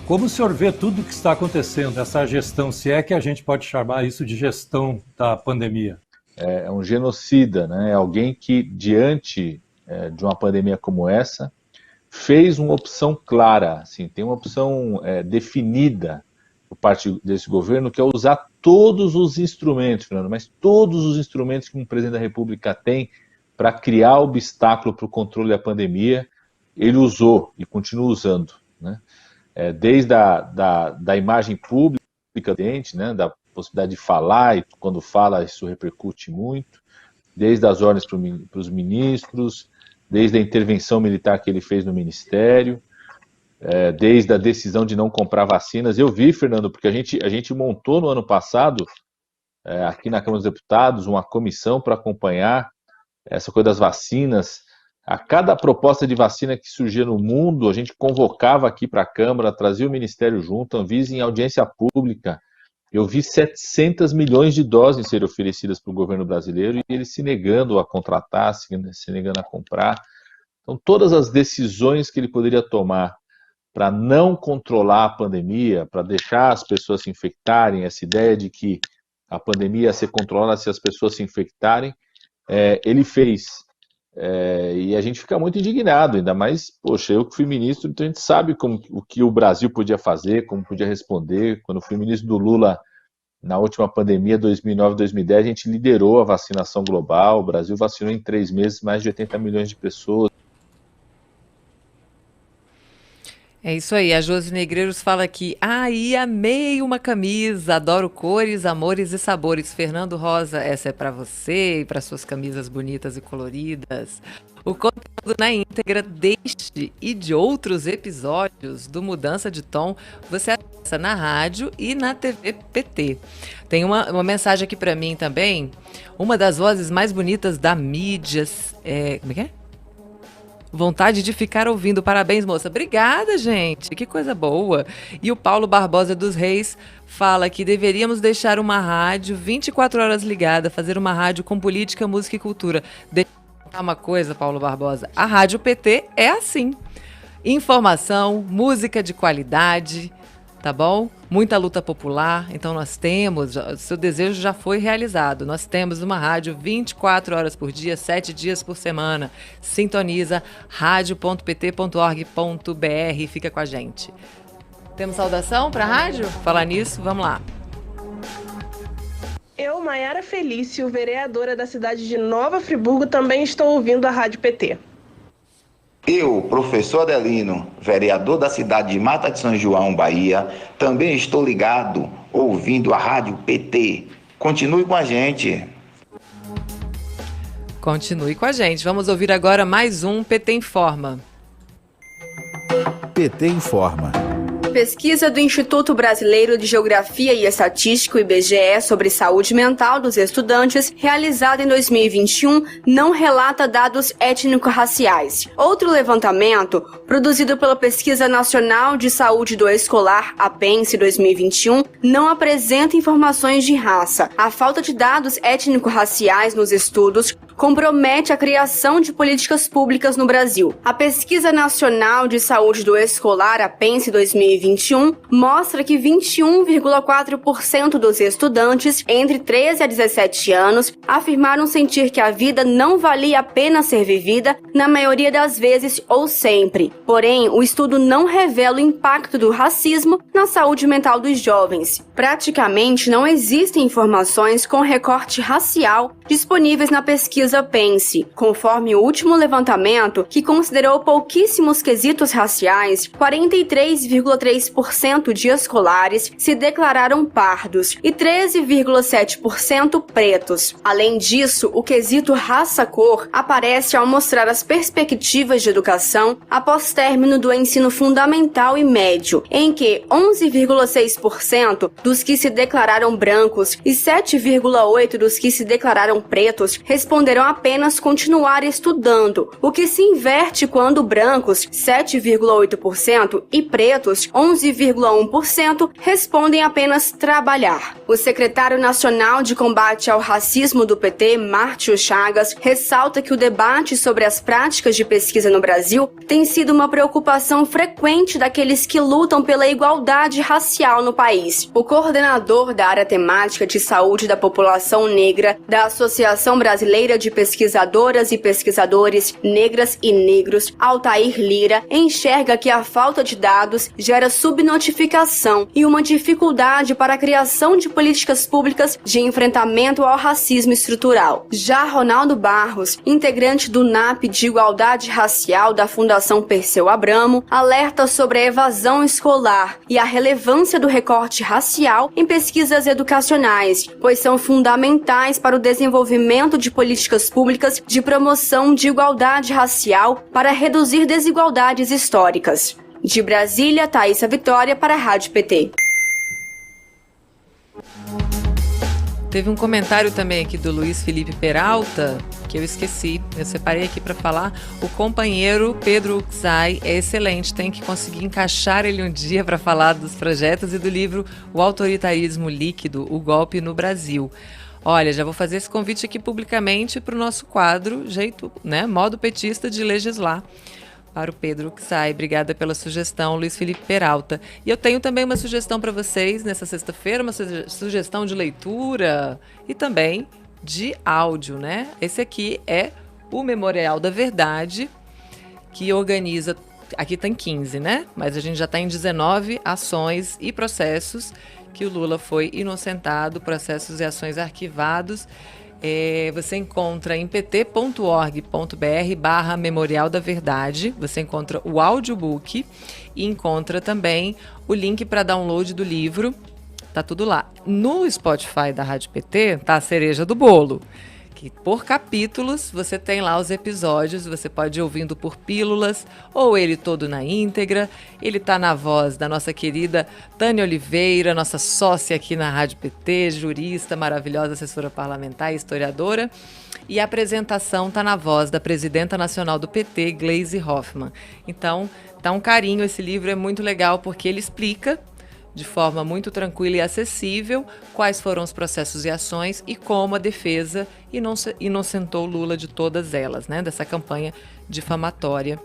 Como o senhor vê tudo o que está acontecendo, essa gestão, se é que a gente pode chamar isso de gestão da pandemia? É um genocida, né? É alguém que, diante de uma pandemia como essa, fez uma opção clara, assim, tem uma opção definida por parte desse governo, que é usar todos os instrumentos, Fernando, mas todos os instrumentos que um presidente da República tem para criar obstáculo para o controle da pandemia, ele usou e continua usando, né? Desde da imagem pública do presidente, né, da possibilidade de falar, e quando fala isso repercute muito, desde as ordens para os ministros, desde a intervenção militar que ele fez no Ministério, desde a decisão de não comprar vacinas. Eu vi, Fernando, porque a gente montou no ano passado, aqui na Câmara dos Deputados, uma comissão para acompanhar essa coisa das vacinas. A cada proposta de vacina que surgia no mundo, a gente convocava aqui para a Câmara, trazia o Ministério junto, a Anvisa em audiência pública. Eu vi 700 milhões de doses serem oferecidas para o governo brasileiro e ele se negando a contratar, se negando a comprar. Então, todas as decisões que ele poderia tomar para não controlar a pandemia, para deixar as pessoas se infectarem, essa ideia de que a pandemia ia ser controlada se as pessoas se infectarem, ele fez. E a gente fica muito indignado, ainda mais, poxa, eu que fui ministro, então a gente sabe o que o Brasil podia fazer, como podia responder. Quando eu fui ministro do Lula, na última pandemia, 2009, 2010, a gente liderou a vacinação global, o Brasil vacinou em 3 meses mais de 80 milhões de pessoas. É isso aí, a Josi Negreiros fala aqui, amei uma camisa, adoro cores, amores e sabores. Fernando Rosa, essa é para você e para suas camisas bonitas e coloridas. O conteúdo na íntegra deste e de outros episódios do Mudança de Tom, você acessa na rádio e na TV PT. Tem uma mensagem aqui para mim também, uma das vozes mais bonitas da mídia, como é que é? Vontade de ficar ouvindo. Parabéns, moça. Obrigada, gente. Que coisa boa. E o Paulo Barbosa dos Reis fala que deveríamos deixar uma rádio 24 horas ligada, fazer uma rádio com política, música e cultura. Deixa eu contar uma coisa, Paulo Barbosa. A Rádio PT é assim. Informação, música de qualidade, tá bom? Muita luta popular. Então nós temos, seu desejo já foi realizado. Nós temos uma rádio 24 horas por dia, 7 dias por semana. Sintoniza radio.pt.org.br. Fica com a gente. Temos saudação para a rádio? Falar nisso, vamos lá. Eu, Maiara Felício, vereadora da cidade de Nova Friburgo, também estou ouvindo a Rádio PT. Eu, professor Adelino, vereador da cidade de Mata de São João, Bahia, também estou ligado, ouvindo a Rádio PT. Continue com a gente. Continue com a gente. Vamos ouvir agora mais um PT Informa. PT Informa. Pesquisa do Instituto Brasileiro de Geografia e Estatística, IBGE, sobre saúde mental dos estudantes, realizada em 2021, não relata dados étnico-raciais. Outro levantamento, produzido pela Pesquisa Nacional de Saúde do Escolar, a PENSE 2021, não apresenta informações de raça. A falta de dados étnico-raciais nos estudos compromete a criação de políticas públicas no Brasil. A Pesquisa Nacional de Saúde do Escolar, a PENSE 2021, mostra que 21,4% dos estudantes entre 13 a 17 anos afirmaram sentir que a vida não valia a pena ser vivida, na maioria das vezes ou sempre. Porém, o estudo não revela o impacto do racismo na saúde mental dos jovens. Praticamente não existem informações com recorte racial disponíveis na pesquisa PENSE. Conforme o último levantamento, que considerou pouquíssimos quesitos raciais, 43,3% de escolares se declararam pardos e 13,7% pretos. Além disso, o quesito raça-cor aparece ao mostrar as perspectivas de educação após término do ensino fundamental e médio, em que 11,6% dos que se declararam brancos e 7,8% dos que se declararam pretos responderam apenas continuar estudando, o que se inverte quando brancos, 7,8%, e pretos, 11,1%, respondem apenas trabalhar. O secretário nacional de combate ao racismo do PT, Márcio Chagas, ressalta que o debate sobre as práticas de pesquisa no Brasil tem sido uma preocupação frequente daqueles que lutam pela igualdade racial no país. O coordenador da área temática de saúde da população negra da Associação Brasileira de Pesquisadoras e Pesquisadores Negras e Negros, Altair Lira, enxerga que a falta de dados gera mera subnotificação e uma dificuldade para a criação de políticas públicas de enfrentamento ao racismo estrutural. Já Ronaldo Barros, integrante do NAP de Igualdade Racial da Fundação Perseu Abramo, alerta sobre a evasão escolar e a relevância do recorte racial em pesquisas educacionais, pois são fundamentais para o desenvolvimento de políticas públicas de promoção de igualdade racial para reduzir desigualdades históricas. De Brasília, Thaísa Vitória para a Rádio PT. Teve um comentário também aqui do Luiz Felipe Peralta, que eu esqueci, eu separei aqui para falar. O companheiro Pedro Uxai é excelente, tem que conseguir encaixar ele um dia para falar dos projetos e do livro O Autoritarismo Líquido, o Golpe no Brasil. Olha, já vou fazer esse convite aqui publicamente para o nosso quadro, modo petista de legislar, para o Pedro Uxai. Obrigada pela sugestão, Luiz Felipe Peralta. E eu tenho também uma sugestão para vocês nessa sexta-feira, uma sugestão de leitura e também de áudio, né? Esse aqui é o Memorial da Verdade, que organiza, aqui tem 15, né? Mas a gente já está em 19 ações e processos que o Lula foi inocentado, processos e ações arquivados. Você encontra em pt.org.br/Memorial da Verdade, você encontra o audiobook e encontra também o link para download do livro, tá tudo lá. No Spotify da Rádio PT tá a cereja do bolo, que por capítulos você tem lá os episódios, você pode ir ouvindo por pílulas ou ele todo na íntegra. Ele tá na voz da nossa querida Tânia Oliveira, nossa sócia aqui na Rádio PT, jurista maravilhosa, assessora parlamentar e historiadora. E a apresentação tá na voz da presidenta nacional do PT, Gleisi Hoffmann. Então, tá um carinho, esse livro é muito legal porque ele explica de forma muito tranquila e acessível quais foram os processos e ações e como a defesa inocentou Lula de todas elas, né, dessa campanha difamatória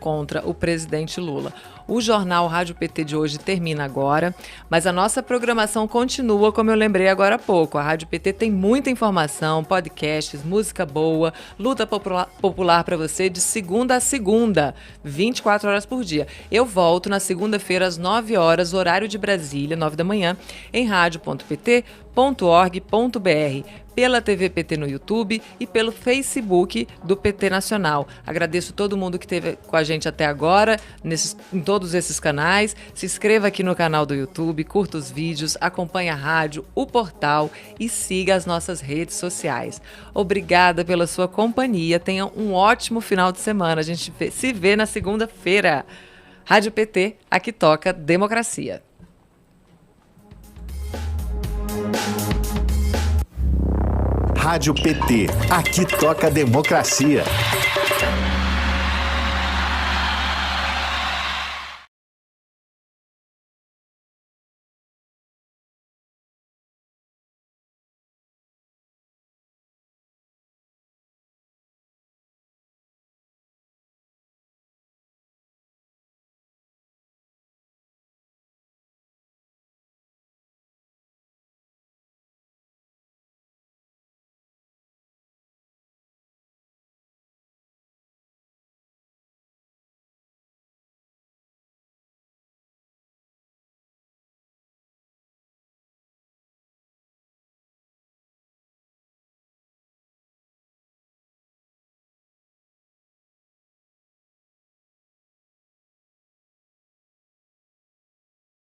contra o presidente Lula. O Jornal Rádio PT de hoje termina agora, mas a nossa programação continua, como eu lembrei agora há pouco. A Rádio PT tem muita informação, podcasts, música boa, luta popular para você de segunda a segunda, 24 horas por dia. Eu volto na segunda-feira às 9 horas, horário de Brasília, 9 da manhã, em radio.pt.org.br. pela TV PT no YouTube e pelo Facebook do PT Nacional. Agradeço todo mundo que esteve com a gente até agora, em todos esses canais. Se inscreva aqui no canal do YouTube, curta os vídeos, acompanhe a rádio, o portal e siga as nossas redes sociais. Obrigada pela sua companhia. Tenha um ótimo final de semana. A gente se vê na segunda-feira. Rádio PT, aqui toca democracia. Rádio PT, aqui toca democracia.